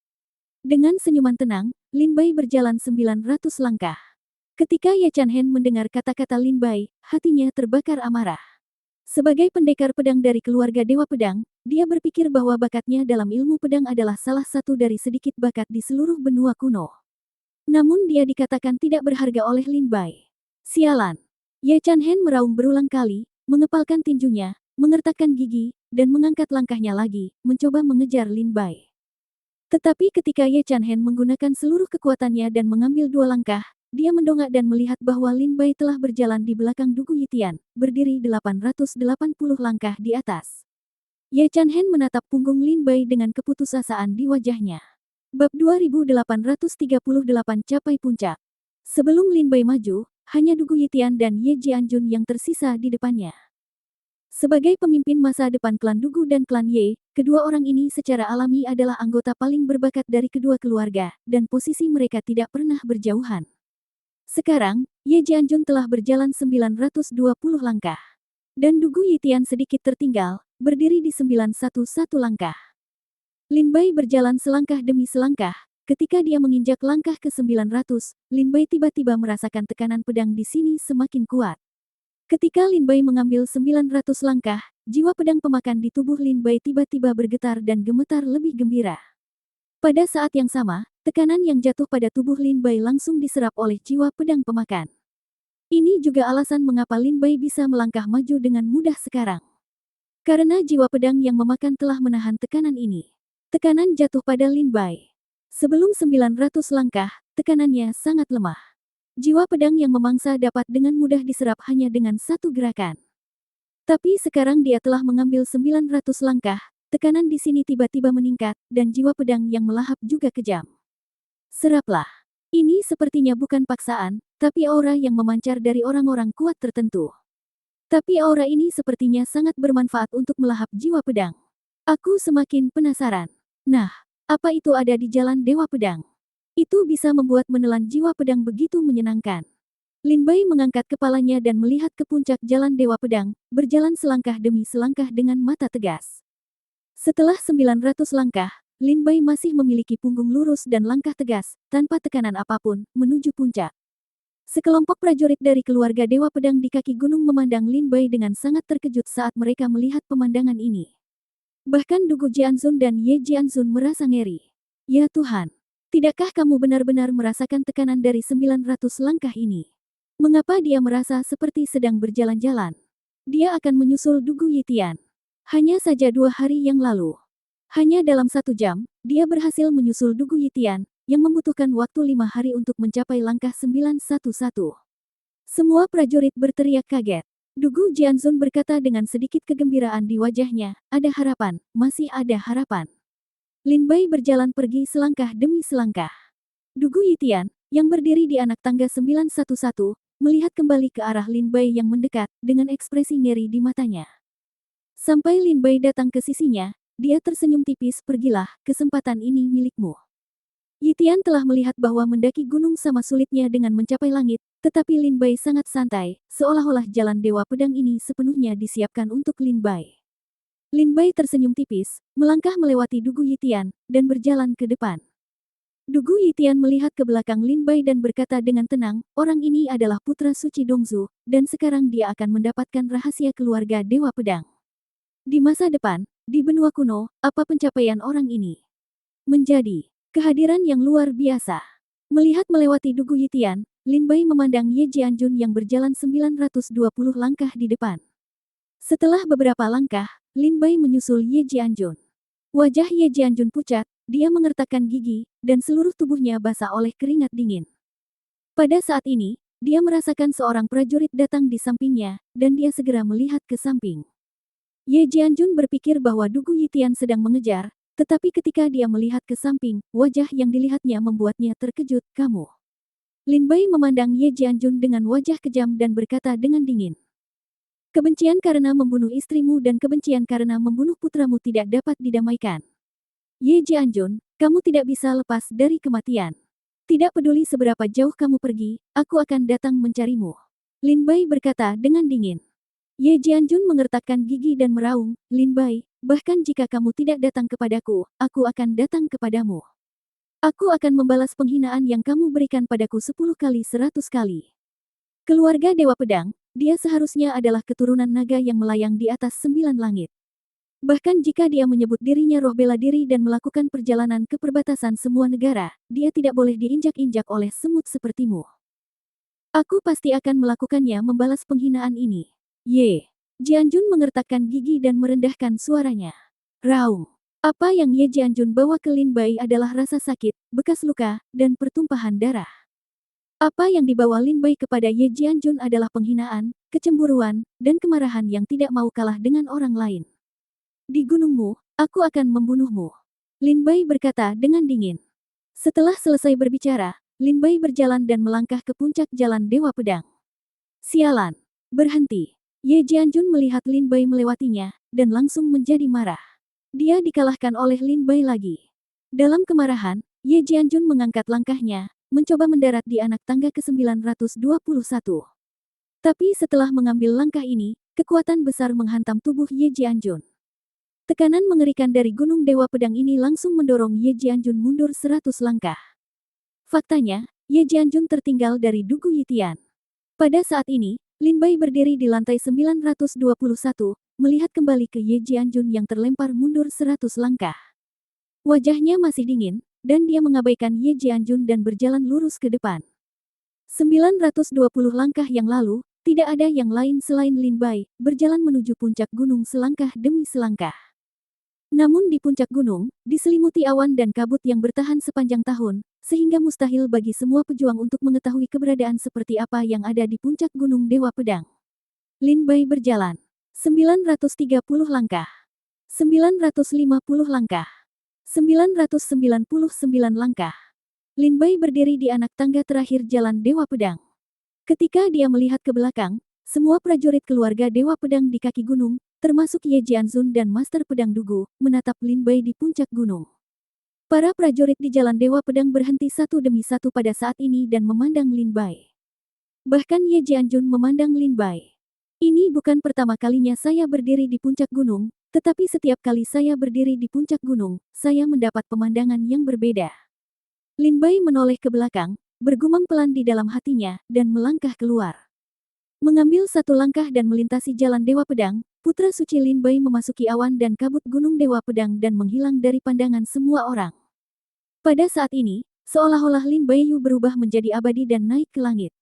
Dengan senyuman tenang, Lin Bai berjalan 900 langkah. Ketika Ye Chanhen mendengar kata-kata Lin Bai, hatinya terbakar amarah. Sebagai pendekar pedang dari keluarga Dewa Pedang, dia berpikir bahwa bakatnya dalam ilmu pedang adalah salah satu dari sedikit bakat di seluruh benua kuno. Namun dia dikatakan tidak berharga oleh Lin Bai. Sialan. Ye Chanhen meraung berulang kali, mengepalkan tinjunya, mengertakkan gigi, dan mengangkat langkahnya lagi, mencoba mengejar Lin Bai. Tetapi ketika Ye Chanhen menggunakan seluruh kekuatannya dan mengambil 2 langkah, dia mendongak dan melihat bahwa Lin Bai telah berjalan di belakang Dugu Yitian, berdiri 880 langkah di atas. Ye Chanhen menatap punggung Lin Bai dengan keputusasaan di wajahnya. Bab 2838 capai puncak. Sebelum Lin Bai maju, hanya Dugu Yitian dan Ye Jianjun yang tersisa di depannya. Sebagai pemimpin masa depan klan Dugu dan klan Ye, kedua orang ini secara alami adalah anggota paling berbakat dari kedua keluarga, dan posisi mereka tidak pernah berjauhan. Sekarang, Ye Jianjun telah berjalan 920 langkah. Dan Dugu Yitian sedikit tertinggal, berdiri di 911 langkah. Lin Bai berjalan selangkah demi selangkah. Ketika dia menginjak langkah ke 900, Lin Bai tiba-tiba merasakan tekanan pedang di sini semakin kuat. Ketika Lin Bai mengambil 900 langkah, jiwa pedang pemakan di tubuh Lin Bai tiba-tiba bergetar dan gemetar lebih gembira. Pada saat yang sama, tekanan yang jatuh pada tubuh Lin Bai langsung diserap oleh jiwa pedang pemakan. Ini juga alasan mengapa Lin Bai bisa melangkah maju dengan mudah sekarang. Karena jiwa pedang yang memakan telah menahan tekanan ini. Tekanan jatuh pada Lin Bai. Sebelum 900 langkah, tekanannya sangat lemah. Jiwa pedang yang memangsa dapat dengan mudah diserap hanya dengan satu gerakan. Tapi sekarang dia telah mengambil 900 langkah, tekanan di sini tiba-tiba meningkat, dan jiwa pedang yang melahap juga kejam. Seraplah. Ini sepertinya bukan paksaan, tapi aura yang memancar dari orang-orang kuat tertentu. Tapi aura ini sepertinya sangat bermanfaat untuk melahap jiwa pedang. Aku semakin penasaran. Nah, apa itu ada di jalan Dewa Pedang? Itu bisa membuat menelan jiwa pedang begitu menyenangkan. Lin Bai mengangkat kepalanya dan melihat ke puncak jalan Dewa Pedang, berjalan selangkah demi selangkah dengan mata tegas. Setelah 900 langkah, Lin Bai masih memiliki punggung lurus dan langkah tegas, tanpa tekanan apapun, menuju puncak. Sekelompok prajurit dari keluarga Dewa Pedang di kaki gunung memandang Lin Bai dengan sangat terkejut saat mereka melihat pemandangan ini. Bahkan Dugu Jianzun dan Ye Jianzun merasa ngeri. Ya Tuhan! Tidakkah kamu benar-benar merasakan tekanan dari 900 langkah ini? Mengapa dia merasa seperti sedang berjalan-jalan? Dia akan menyusul Dugu Yitian. Hanya saja 2 hari yang lalu. Hanya dalam 1 jam, dia berhasil menyusul Dugu Yitian, yang membutuhkan waktu 5 hari untuk mencapai langkah 911. Semua prajurit berteriak kaget. Dugu Jianzun berkata dengan sedikit kegembiraan di wajahnya, ada harapan, masih ada harapan. Lin Bai berjalan pergi selangkah demi selangkah. Dugu Yitian, yang berdiri di anak tangga 911, melihat kembali ke arah Lin Bai yang mendekat, dengan ekspresi ngeri di matanya. Sampai Lin Bai datang ke sisinya, dia tersenyum tipis, pergilah, kesempatan ini milikmu. Yitian telah melihat bahwa mendaki gunung sama sulitnya dengan mencapai langit, tetapi Lin Bai sangat santai, seolah-olah jalan Dewa Pedang ini sepenuhnya disiapkan untuk Lin Bai. Lin Bai tersenyum tipis, melangkah melewati Dugu Yitian, dan berjalan ke depan. Dugu Yitian melihat ke belakang Lin Bai dan berkata dengan tenang, orang ini adalah putra suci Dongzu, dan sekarang dia akan mendapatkan rahasia keluarga Dewa Pedang. Di masa depan, di benua kuno, apa pencapaian orang ini? Menjadi kehadiran yang luar biasa. Melihat melewati Dugu Yitian, Lin Bai memandang Ye Jianjun yang berjalan 920 langkah di depan. Setelah beberapa langkah, Lin Bai menyusul Ye Jianjun. Wajah Ye Jianjun pucat, dia mengertakkan gigi, dan seluruh tubuhnya basah oleh keringat dingin. Pada saat ini, dia merasakan seorang prajurit datang di sampingnya, dan dia segera melihat ke samping. Ye Jianjun berpikir bahwa Dugu Yitian sedang mengejar, tetapi ketika dia melihat ke samping, wajah yang dilihatnya membuatnya terkejut, kamu. Lin Bai memandang Ye Jianjun dengan wajah kejam dan berkata dengan dingin. Kebencian karena membunuh istrimu dan kebencian karena membunuh putramu tidak dapat didamaikan. Ye Jianjun, kamu tidak bisa lepas dari kematian. Tidak peduli seberapa jauh kamu pergi, aku akan datang mencarimu. Lin Bai berkata dengan dingin. Ye Jianjun mengertakkan gigi dan meraung, Lin Bai, bahkan jika kamu tidak datang kepadaku, aku akan datang kepadamu. Aku akan membalas penghinaan yang kamu berikan padaku 10 kali 100 kali. Keluarga Dewa Pedang, dia seharusnya adalah keturunan naga yang melayang di atas 9 langit. Bahkan jika dia menyebut dirinya roh bela diri dan melakukan perjalanan ke perbatasan semua negara, dia tidak boleh diinjak-injak oleh semut sepertimu. Aku pasti akan melakukannya membalas penghinaan ini. Ye Jianjun mengertakkan gigi dan merendahkan suaranya. Raung. Apa yang Ye Jianjun bawa ke Lin Bai adalah rasa sakit, bekas luka, dan pertumpahan darah. Apa yang dibawa Lin Bai kepada Ye Jianjun adalah penghinaan, kecemburuan, dan kemarahan yang tidak mau kalah dengan orang lain. Di gunungmu, aku akan membunuhmu. Lin Bai berkata dengan dingin. Setelah selesai berbicara, Lin Bai berjalan dan melangkah ke puncak jalan Dewa Pedang. Sialan. Berhenti. Ye Jianjun melihat Lin Bai melewatinya, dan langsung menjadi marah. Dia dikalahkan oleh Lin Bai lagi. Dalam kemarahan, Ye Jianjun mengangkat langkahnya, mencoba mendarat di anak tangga ke-921. Tapi setelah mengambil langkah ini, kekuatan besar menghantam tubuh Ye Jianjun. Tekanan mengerikan dari Gunung Dewa Pedang ini langsung mendorong Ye Jianjun mundur 100 langkah. Faktanya, Ye Jianjun tertinggal dari Dugu Yitian. Pada saat ini, Lin Bai berdiri di lantai 921, melihat kembali ke Ye Jianjun yang terlempar mundur 100 langkah. Wajahnya masih dingin, dan dia mengabaikan Ye Jianjun dan berjalan lurus ke depan. 920 langkah yang lalu, tidak ada yang lain selain Lin Bai, berjalan menuju puncak gunung selangkah demi selangkah. Namun di puncak gunung, diselimuti awan dan kabut yang bertahan sepanjang tahun, sehingga mustahil bagi semua pejuang untuk mengetahui keberadaan seperti apa yang ada di puncak gunung Dewa Pedang. Lin Bai berjalan. 930 langkah. 950 langkah. 999 langkah. Lin Bai berdiri di anak tangga terakhir jalan Dewa Pedang. Ketika dia melihat ke belakang, semua prajurit keluarga Dewa Pedang di kaki gunung, termasuk Ye Jianzun dan Master Pedang Dugu, menatap Lin Bai di puncak gunung. Para prajurit di jalan Dewa Pedang berhenti satu demi satu pada saat ini dan memandang Lin Bai. Bahkan Ye Jianjun memandang Lin Bai. Ini bukan pertama kalinya saya berdiri di puncak gunung, tetapi setiap kali saya berdiri di puncak gunung, saya mendapat pemandangan yang berbeda. Lin Bai menoleh ke belakang, bergumam pelan di dalam hatinya, dan melangkah keluar. Mengambil satu langkah dan melintasi jalan Dewa Pedang, putra suci Lin Bai memasuki awan dan kabut gunung Dewa Pedang dan menghilang dari pandangan semua orang. Pada saat ini, seolah-olah Lin Baiyu berubah menjadi abadi dan naik ke langit.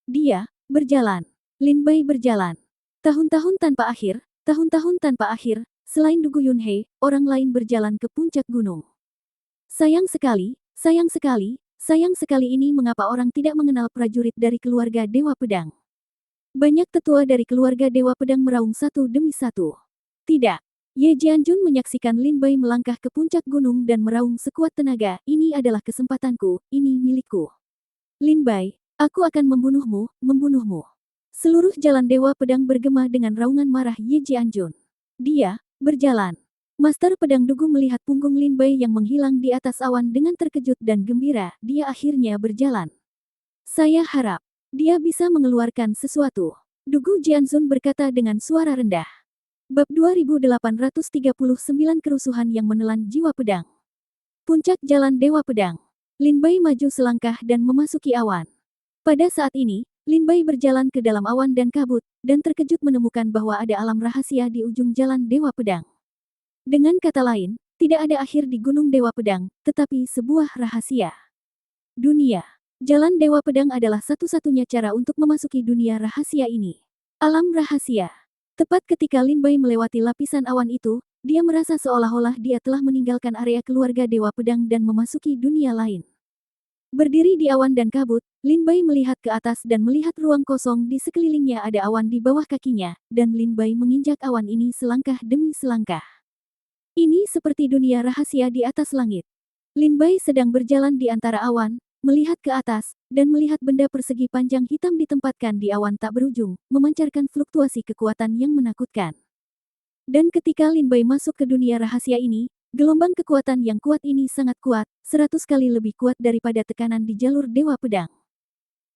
Dia berjalan. Lin Bai berjalan. Tahun-tahun tanpa akhir, tahun-tahun tanpa akhir, selain Dugu Yunhei, orang lain berjalan ke puncak gunung. Sayang sekali, sayang sekali, sayang sekali ini mengapa orang tidak mengenal prajurit dari keluarga Dewa Pedang. Banyak tetua dari keluarga Dewa Pedang meraung satu demi satu. Tidak. Ye Jianjun menyaksikan Lin Bai melangkah ke puncak gunung dan meraung sekuat tenaga, ini adalah kesempatanku, ini milikku. Lin Bai, aku akan membunuhmu, membunuhmu. Seluruh jalan Dewa Pedang bergema dengan raungan marah Ye Jianjun. Dia berjalan. Master Pedang Dugu melihat punggung Lin Bai yang menghilang di atas awan dengan terkejut dan gembira, dia akhirnya berjalan. Saya harap dia bisa mengeluarkan sesuatu. Dugu Jianzun berkata dengan suara rendah. Bab 2839 Kerusuhan yang menelan jiwa pedang. Puncak jalan Dewa Pedang. Lin Bai maju selangkah dan memasuki awan. Pada saat ini, Lin Bai berjalan ke dalam awan dan kabut, dan terkejut menemukan bahwa ada alam rahasia di ujung jalan Dewa Pedang. Dengan kata lain, tidak ada akhir di Gunung Dewa Pedang, tetapi sebuah rahasia. Dunia. Jalan Dewa Pedang adalah satu-satunya cara untuk memasuki dunia rahasia ini. Alam rahasia. Tepat ketika Lin Bai melewati lapisan awan itu, dia merasa seolah-olah dia telah meninggalkan area keluarga Dewa Pedang dan memasuki dunia lain. Berdiri di awan dan kabut, Lin Bai melihat ke atas dan melihat ruang kosong di sekelilingnya ada awan di bawah kakinya, dan Lin Bai menginjak awan ini selangkah demi selangkah. Ini seperti dunia rahasia di atas langit. Lin Bai sedang berjalan di antara awan, melihat ke atas, dan melihat benda persegi panjang hitam ditempatkan di awan tak berujung, memancarkan fluktuasi kekuatan yang menakutkan. Dan ketika Lin Bai masuk ke dunia rahasia ini, gelombang kekuatan yang kuat ini sangat kuat, 100 kali lebih kuat daripada tekanan di jalur Dewa Pedang.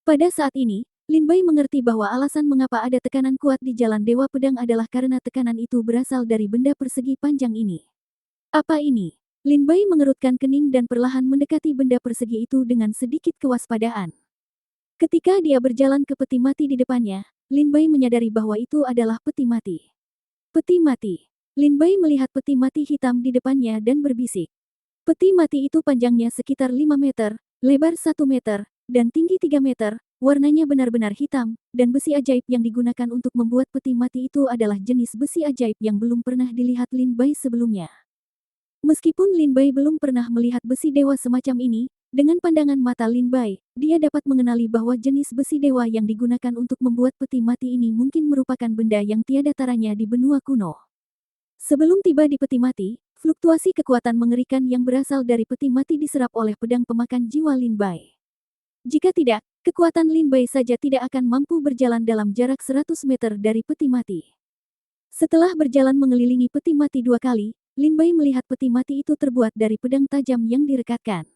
Pada saat ini, Lin Bai mengerti bahwa alasan mengapa ada tekanan kuat di jalan Dewa Pedang adalah karena tekanan itu berasal dari benda persegi panjang ini. Apa ini? Lin Bai mengerutkan kening dan perlahan mendekati benda persegi itu dengan sedikit kewaspadaan. Ketika dia berjalan ke peti mati di depannya, Lin Bai menyadari bahwa itu adalah peti mati. Peti mati. Lin Bai melihat peti mati hitam di depannya dan berbisik. Peti mati itu panjangnya sekitar 5 meter, lebar 1 meter, dan tinggi 3 meter, warnanya benar-benar hitam, dan besi ajaib yang digunakan untuk membuat peti mati itu adalah jenis besi ajaib yang belum pernah dilihat Lin Bai sebelumnya. Meskipun Lin Bai belum pernah melihat besi dewa semacam ini, dengan pandangan mata Lin Bai, dia dapat mengenali bahwa jenis besi dewa yang digunakan untuk membuat peti mati ini mungkin merupakan benda yang tiada taranya di benua kuno. Sebelum tiba di peti mati, fluktuasi kekuatan mengerikan yang berasal dari peti mati diserap oleh pedang pemakan jiwa Lin Bai. Jika tidak, Kekuatan Lin Bai saja tidak akan mampu berjalan dalam jarak 100 meter dari peti mati. Setelah berjalan mengelilingi peti mati 2 kali, Lin Bai melihat peti mati itu terbuat dari pedang tajam yang direkatkan.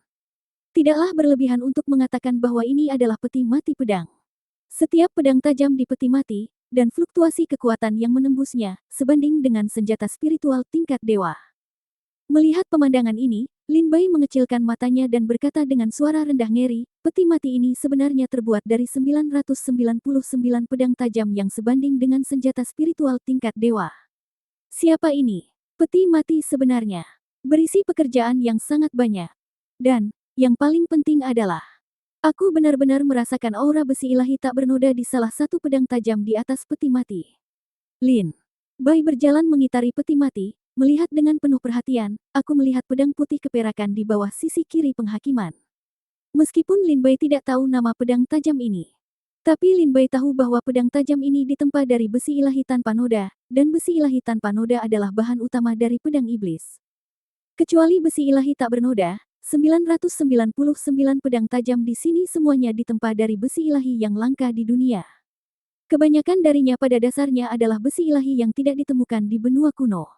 Tidaklah berlebihan untuk mengatakan bahwa ini adalah peti mati pedang. Setiap pedang tajam di peti mati, dan fluktuasi kekuatan yang menembusnya, sebanding dengan senjata spiritual tingkat dewa. Melihat pemandangan ini, Lin Bai mengecilkan matanya dan berkata dengan suara rendah ngeri, peti mati ini sebenarnya terbuat dari 999 pedang tajam yang sebanding dengan senjata spiritual tingkat dewa. Siapa ini? Peti mati sebenarnya berisi pekerjaan yang sangat banyak. Dan, yang paling penting adalah, aku benar-benar merasakan aura besi ilahi tak bernoda di salah satu pedang tajam di atas peti mati. Lin Bai berjalan mengitari peti mati, melihat dengan penuh perhatian, aku melihat pedang putih keperakan di bawah sisi kiri penghakiman. Meskipun Lin Bai tidak tahu nama pedang tajam ini. Tapi Lin Bai tahu bahwa pedang tajam ini ditempa dari besi ilahi tanpa noda, dan besi ilahi tanpa noda adalah bahan utama dari pedang iblis. Kecuali besi ilahi tak bernoda, 999 pedang tajam di sini semuanya ditempa dari besi ilahi yang langka di dunia. Kebanyakan darinya pada dasarnya adalah besi ilahi yang tidak ditemukan di benua kuno.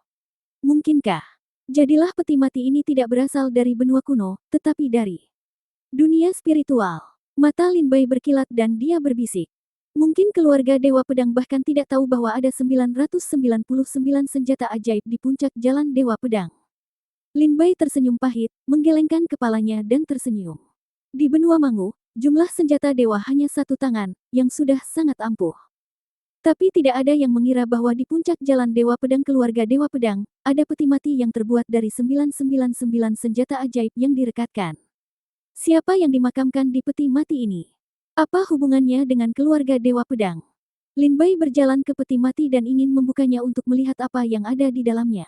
Mungkinkah? Jadilah peti mati ini tidak berasal dari benua kuno, tetapi dari dunia spiritual. Mata Lin Bai berkilat dan dia berbisik. Mungkin keluarga Dewa Pedang bahkan tidak tahu bahwa ada 999 senjata ajaib di puncak jalan Dewa Pedang. Lin Bai tersenyum pahit, menggelengkan kepalanya dan tersenyum. Di benua Mangu, jumlah senjata dewa hanya 1 tangan, yang sudah sangat ampuh. Tapi tidak ada yang mengira bahwa di puncak jalan Dewa Pedang keluarga Dewa Pedang, ada peti mati yang terbuat dari 999 senjata ajaib yang direkatkan. Siapa yang dimakamkan di peti mati ini? Apa hubungannya dengan keluarga Dewa Pedang? Lin Bai berjalan ke peti mati dan ingin membukanya untuk melihat apa yang ada di dalamnya.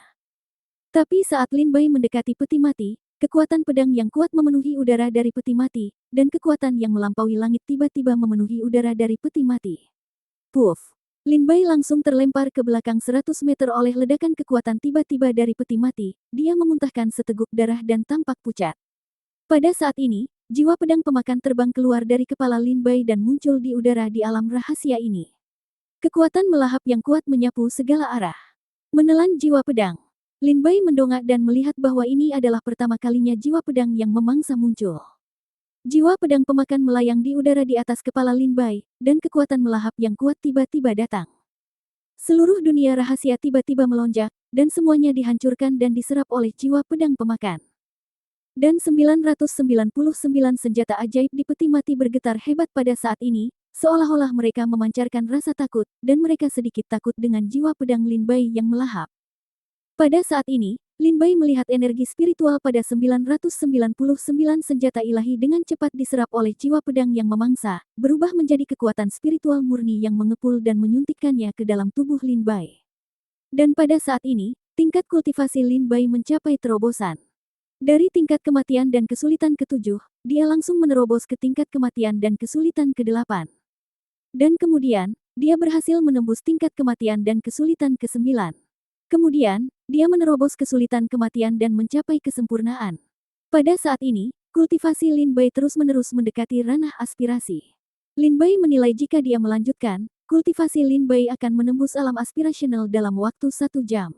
Tapi saat Lin Bai mendekati peti mati, kekuatan pedang yang kuat memenuhi udara dari peti mati, dan kekuatan yang melampaui langit tiba-tiba memenuhi udara dari peti mati. Puff! Lin Bai langsung terlempar ke belakang 100 meter oleh ledakan kekuatan tiba-tiba dari peti mati, dia memuntahkan seteguk darah dan tampak pucat. Pada saat ini, jiwa pedang pemakan terbang keluar dari kepala Lin Bai dan muncul di udara di alam rahasia ini. Kekuatan melahap yang kuat menyapu segala arah. Menelan jiwa pedang. Lin Bai mendongak dan melihat bahwa ini adalah pertama kalinya jiwa pedang yang memangsa muncul. Jiwa pedang pemakan melayang di udara di atas kepala Lin Bai, dan kekuatan melahap yang kuat tiba-tiba datang. Seluruh dunia rahasia tiba-tiba melonjak, dan semuanya dihancurkan dan diserap oleh jiwa pedang pemakan. Dan 999 senjata ajaib di peti mati bergetar hebat pada saat ini, seolah-olah mereka memancarkan rasa takut, dan mereka sedikit takut dengan jiwa pedang Lin Bai yang melahap. Pada saat ini, Lin Bai melihat energi spiritual pada 999 senjata ilahi dengan cepat diserap oleh jiwa pedang yang memangsa, berubah menjadi kekuatan spiritual murni yang mengepul dan menyuntikkannya ke dalam tubuh Lin Bai. Dan pada saat ini, tingkat kultivasi Lin Bai mencapai terobosan. Dari tingkat kematian dan kesulitan ke-7, dia langsung menerobos ke tingkat kematian dan kesulitan ke-8. Dan kemudian, dia berhasil menembus tingkat kematian dan kesulitan ke-9. Kemudian, dia menerobos kesulitan kematian dan mencapai kesempurnaan. Pada saat ini, kultivasi Lin Bai terus-menerus mendekati ranah aspirasi. Lin Bai menilai jika dia melanjutkan, kultivasi Lin Bai akan menembus alam aspirasional dalam waktu 1 jam.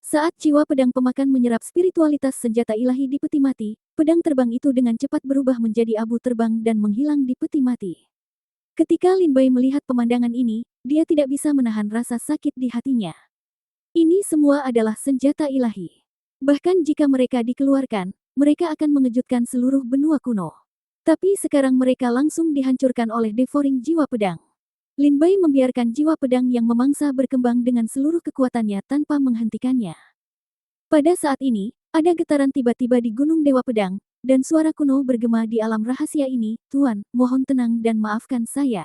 Saat jiwa pedang pemakan menyerap spiritualitas senjata ilahi di peti mati, pedang terbang itu dengan cepat berubah menjadi abu terbang dan menghilang di peti mati. Ketika Lin Bai melihat pemandangan ini, dia tidak bisa menahan rasa sakit di hatinya. Ini semua adalah senjata ilahi. Bahkan jika mereka dikeluarkan, mereka akan mengejutkan seluruh benua kuno. Tapi sekarang mereka langsung dihancurkan oleh devouring jiwa pedang. Lin Bai membiarkan jiwa pedang yang memangsa berkembang dengan seluruh kekuatannya tanpa menghentikannya. Pada saat ini, ada getaran tiba-tiba di Gunung Dewa Pedang, dan suara kuno bergema di alam rahasia ini, "Tuan, mohon tenang dan maafkan saya."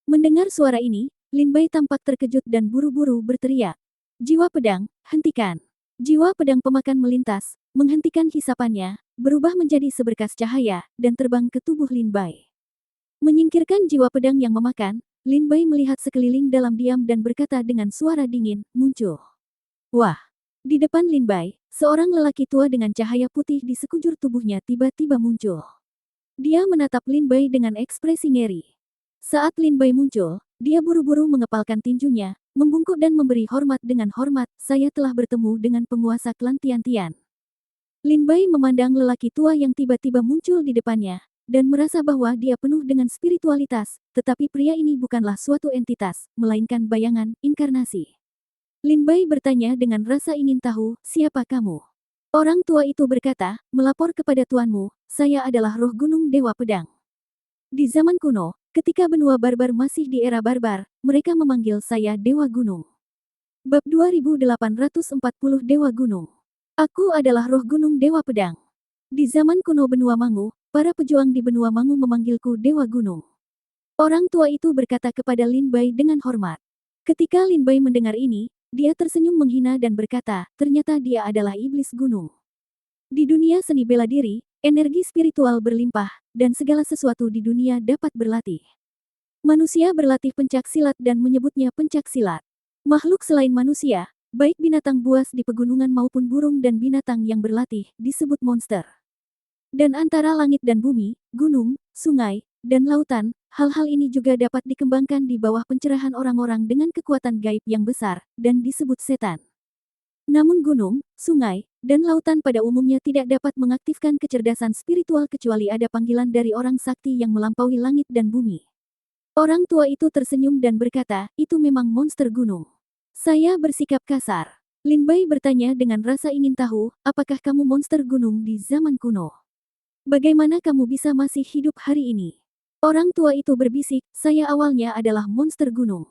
Mendengar suara ini, Lin Bai tampak terkejut dan buru-buru berteriak. Jiwa pedang, hentikan. Jiwa pedang pemakan melintas, menghentikan hisapannya, berubah menjadi seberkas cahaya, dan terbang ke tubuh Lin Bai. Menyingkirkan jiwa pedang yang memakan, Lin Bai melihat sekeliling dalam diam dan berkata dengan suara dingin, muncul. Wah! Di depan Lin Bai, seorang lelaki tua dengan cahaya putih di sekujur tubuhnya tiba-tiba muncul. Dia menatap Lin Bai dengan ekspresi ngeri. Saat Lin Bai muncul, dia buru-buru mengepalkan tinjunya, membungkuk dan memberi hormat dengan hormat, saya telah bertemu dengan penguasa klan Tian-Tian. Lin Bai memandang lelaki tua yang tiba-tiba muncul di depannya, dan merasa bahwa dia penuh dengan spiritualitas, tetapi pria ini bukanlah suatu entitas, melainkan bayangan, inkarnasi. Lin Bai bertanya dengan rasa ingin tahu, siapa kamu? Orang tua itu berkata, melapor kepada tuanmu, saya adalah roh gunung Dewa Pedang. Di zaman kuno, ketika benua barbar masih di era barbar, mereka memanggil saya Dewa Gunung. Bab 2840 Dewa Gunung. Aku adalah roh gunung Dewa Pedang. Di zaman kuno benua Mangu, para pejuang di benua Mangu memanggilku Dewa Gunung. Orang tua itu berkata kepada Lin Bai dengan hormat. Ketika Lin Bai mendengar ini, dia tersenyum menghina dan berkata, ternyata dia adalah iblis gunung. Di dunia seni bela diri, energi spiritual berlimpah, dan segala sesuatu di dunia dapat berlatih. Manusia berlatih pencak silat dan menyebutnya pencak silat. Makhluk selain manusia, baik binatang buas di pegunungan maupun burung dan binatang yang berlatih, disebut monster. Dan antara langit dan bumi, gunung, sungai, dan lautan, hal-hal ini juga dapat dikembangkan di bawah pencerahan orang-orang dengan kekuatan gaib yang besar, dan disebut setan. Namun gunung, sungai, dan lautan pada umumnya tidak dapat mengaktifkan kecerdasan spiritual kecuali ada panggilan dari orang sakti yang melampaui langit dan bumi. Orang tua itu tersenyum dan berkata, itu memang monster gunung. Saya bersikap kasar. Lin Bai bertanya dengan rasa ingin tahu, apakah kamu monster gunung di zaman kuno? Bagaimana kamu bisa masih hidup hari ini? Orang tua itu berbisik, saya awalnya adalah monster gunung.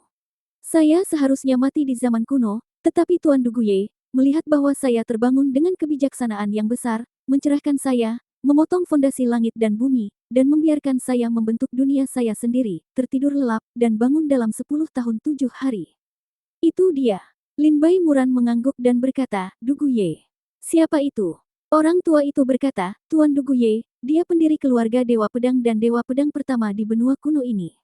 Saya seharusnya mati di zaman kuno, tetapi Tuan Duguye, melihat bahwa saya terbangun dengan kebijaksanaan yang besar, mencerahkan saya, memotong fondasi langit dan bumi, dan membiarkan saya membentuk dunia saya sendiri, tertidur lelap, dan bangun dalam 10 tahun 7 hari. Itu dia. Lin Bai Muran mengangguk dan berkata, Duguye. Siapa itu? Orang tua itu berkata, Tuan Duguye, dia pendiri keluarga Dewa Pedang dan Dewa Pedang pertama di benua kuno ini.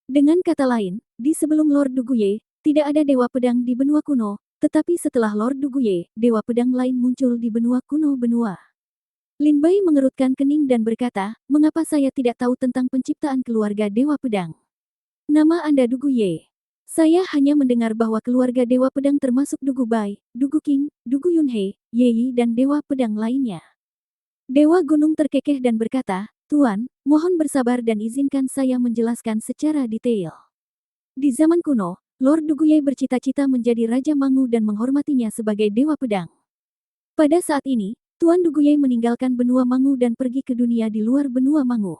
Dengan kata lain, di sebelum Lord Duguye, tidak ada Dewa Pedang di benua kuno, tetapi setelah Lord Duguye, Dewa Pedang lain muncul di benua kuno benua. Lin Bai mengerutkan kening dan berkata, mengapa saya tidak tahu tentang penciptaan keluarga Dewa Pedang? Nama Anda Duguye. Saya hanya mendengar bahwa keluarga Dewa Pedang termasuk Dugu Bai, Dugu King, Dugu Yunhei, Yeyi dan Dewa Pedang lainnya. Dewa Gunung terkekeh dan berkata, Tuan, mohon bersabar dan izinkan saya menjelaskan secara detail. Di zaman kuno, Lord Duguye bercita-cita menjadi Raja Mangu dan menghormatinya sebagai Dewa Pedang. Pada saat ini, Tuan Duguye meninggalkan benua Mangu dan pergi ke dunia di luar benua Mangu.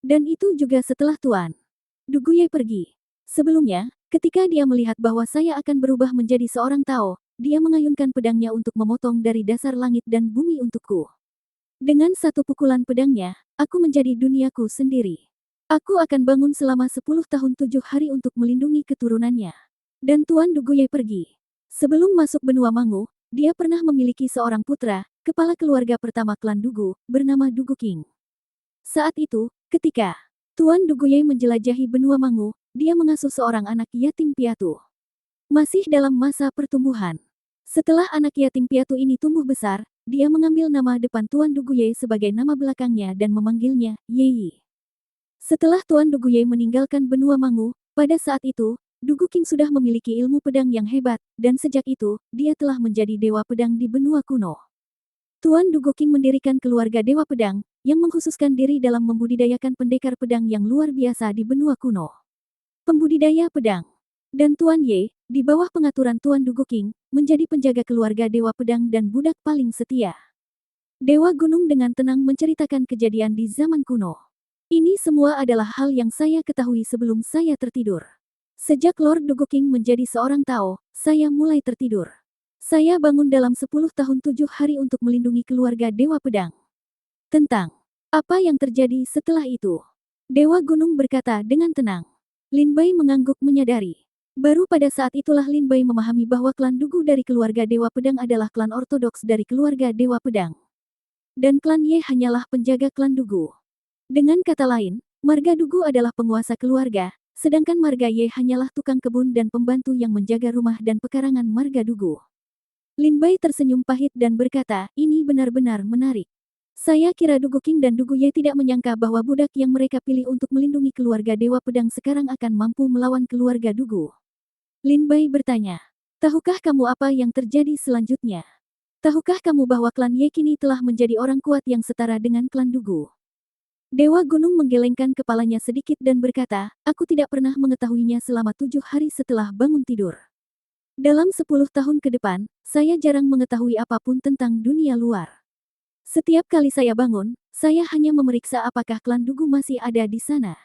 Dan itu juga setelah Tuan Duguye pergi. Sebelumnya, ketika dia melihat bahwa saya akan berubah menjadi seorang Tao, dia mengayunkan pedangnya untuk memotong dari dasar langit dan bumi untukku. Dengan satu pukulan pedangnya, aku menjadi duniaku sendiri. Aku akan bangun selama 10 tahun 7 hari untuk melindungi keturunannya. Dan Tuan Duguye pergi. Sebelum masuk benua Mangu, dia pernah memiliki seorang putra, kepala keluarga pertama klan Dugu, bernama Dugu King. Saat itu, ketika Tuan Duguye menjelajahi benua Mangu, dia mengasuh seorang anak yatim piatu. Masih dalam masa pertumbuhan. Setelah anak yatim piatu ini tumbuh besar, dia mengambil nama depan Tuan Duguye sebagai nama belakangnya dan memanggilnya Yeyi. Setelah Tuan Duguye meninggalkan benua Mangu, pada saat itu, Dugu King sudah memiliki ilmu pedang yang hebat, dan sejak itu, dia telah menjadi dewa pedang di benua kuno. Tuan Dugu King mendirikan keluarga Dewa Pedang, yang mengkhususkan diri dalam membudidayakan pendekar pedang yang luar biasa di benua kuno. Pembudidaya pedang. Dan Tuan Ye, di bawah pengaturan Tuan Dugu King, menjadi penjaga keluarga Dewa Pedang dan budak paling setia. Dewa Gunung dengan tenang menceritakan kejadian di zaman kuno. Ini semua adalah hal yang saya ketahui sebelum saya tertidur. Sejak Lord Dugu King menjadi seorang Tao, saya mulai tertidur. Saya bangun dalam 10 tahun 7 hari untuk melindungi keluarga Dewa Pedang. Tentang apa yang terjadi setelah itu? Dewa Gunung berkata dengan tenang. Lin Bai mengangguk menyadari. Baru pada saat itulah Lin Bai memahami bahwa klan Dugu dari keluarga Dewa Pedang adalah klan ortodoks dari keluarga Dewa Pedang. Dan klan Ye hanyalah penjaga klan Dugu. Dengan kata lain, marga Dugu adalah penguasa keluarga, sedangkan marga Ye hanyalah tukang kebun dan pembantu yang menjaga rumah dan pekarangan marga Dugu. Lin Bai tersenyum pahit dan berkata, ini benar-benar menarik. Saya kira Dugu King dan Dugu Ye tidak menyangka bahwa budak yang mereka pilih untuk melindungi keluarga Dewa Pedang sekarang akan mampu melawan keluarga Dugu. Lin Bai bertanya, tahukah kamu apa yang terjadi selanjutnya? Tahukah kamu bahwa klan Ye kini telah menjadi orang kuat yang setara dengan klan Dugu? Dewa Gunung menggelengkan kepalanya sedikit dan berkata, aku tidak pernah mengetahuinya selama 7 hari setelah bangun tidur. Dalam 10 tahun ke depan, saya jarang mengetahui apapun tentang dunia luar. Setiap kali saya bangun, saya hanya memeriksa apakah klan Dugu masih ada di sana.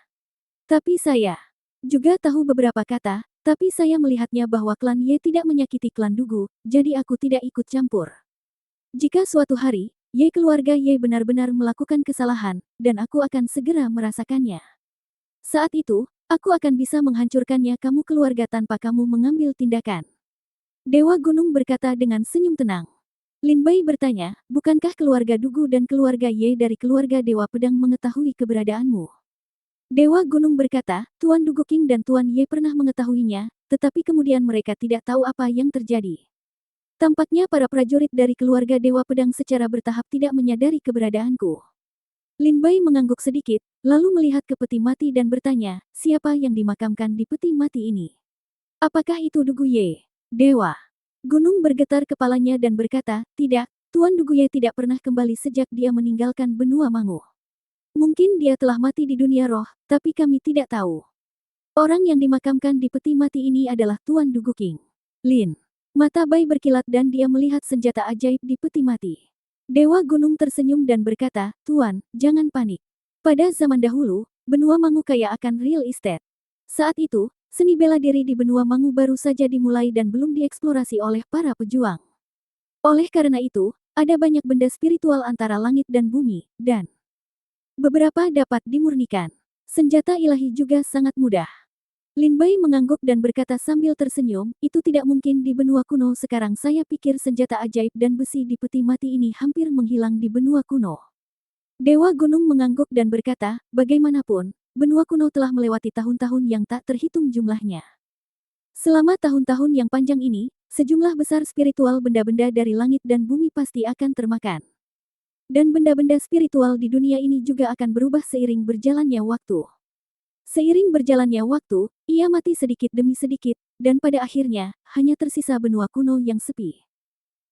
Tapi saya juga tahu beberapa kata, tapi saya melihatnya bahwa klan Ye tidak menyakiti klan Dugu, jadi aku tidak ikut campur. Jika suatu hari, Ye keluarga Ye benar-benar melakukan kesalahan, dan aku akan segera merasakannya. Saat itu, aku akan bisa menghancurkannya kamu keluarga tanpa kamu mengambil tindakan. Dewa Gunung berkata dengan senyum tenang. Lin Bai bertanya, bukankah keluarga Dugu dan keluarga Ye dari keluarga Dewa Pedang mengetahui keberadaanmu? Dewa Gunung berkata, Tuan Dugu King dan Tuan Ye pernah mengetahuinya, tetapi kemudian mereka tidak tahu apa yang terjadi. Tampaknya para prajurit dari keluarga Dewa Pedang secara bertahap tidak menyadari keberadaanku. Lin Bai mengangguk sedikit, lalu melihat ke peti mati dan bertanya, siapa yang dimakamkan di peti mati ini? Apakah itu Dugu Ye? Dewa Gunung bergetar kepalanya dan berkata, tidak, Tuan Dugu Ye tidak pernah kembali sejak dia meninggalkan benua Mangu. Mungkin dia telah mati di dunia roh, tapi kami tidak tahu. Orang yang dimakamkan di peti mati ini adalah Tuan Dugu King. Lin. Mata Bai berkilat dan dia melihat senjata ajaib di peti mati. Dewa Gunung tersenyum dan berkata, Tuan, jangan panik. Pada zaman dahulu, benua Mangu kaya akan real estate. Saat itu, seni bela diri di benua Mangu baru saja dimulai dan belum dieksplorasi oleh para pejuang. Oleh karena itu, ada banyak benda spiritual antara langit dan bumi, dan beberapa dapat dimurnikan. Senjata ilahi juga sangat mudah. Lin Bai mengangguk dan berkata sambil tersenyum, itu tidak mungkin di benua kuno sekarang saya pikir senjata ajaib dan besi di peti mati ini hampir menghilang di benua kuno. Dewa Gunung mengangguk dan berkata, bagaimanapun, benua kuno telah melewati tahun-tahun yang tak terhitung jumlahnya. Selama tahun-tahun yang panjang ini, sejumlah besar spiritual benda-benda dari langit dan bumi pasti akan termakan. Dan benda-benda spiritual di dunia ini juga akan berubah seiring berjalannya waktu. Seiring berjalannya waktu, ia mati sedikit demi sedikit, dan pada akhirnya, hanya tersisa benua kuno yang sepi.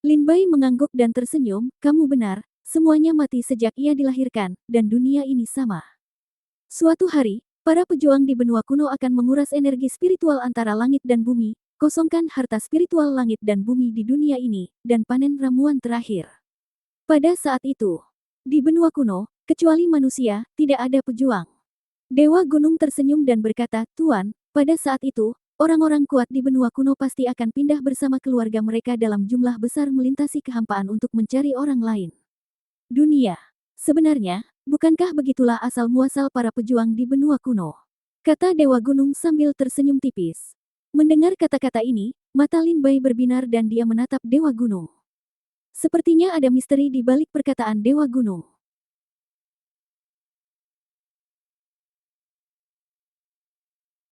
Lin Bai mengangguk dan tersenyum, kamu benar, semuanya mati sejak ia dilahirkan, dan dunia ini sama. Suatu hari, para pejuang di benua kuno akan menguras energi spiritual antara langit dan bumi, kosongkan harta spiritual langit dan bumi di dunia ini, dan panen ramuan terakhir. Pada saat itu, di benua kuno, kecuali manusia, tidak ada pejuang. Dewa Gunung tersenyum dan berkata, Tuan, pada saat itu, orang-orang kuat di benua kuno pasti akan pindah bersama keluarga mereka dalam jumlah besar melintasi kehampaan untuk mencari orang lain. Dunia. Sebenarnya, bukankah begitulah asal-muasal para pejuang di benua kuno? Kata Dewa Gunung sambil tersenyum tipis. Mendengar kata-kata ini, mata Lin Bai berbinar dan dia menatap Dewa Gunung. Sepertinya ada misteri di balik perkataan Dewa Gunung.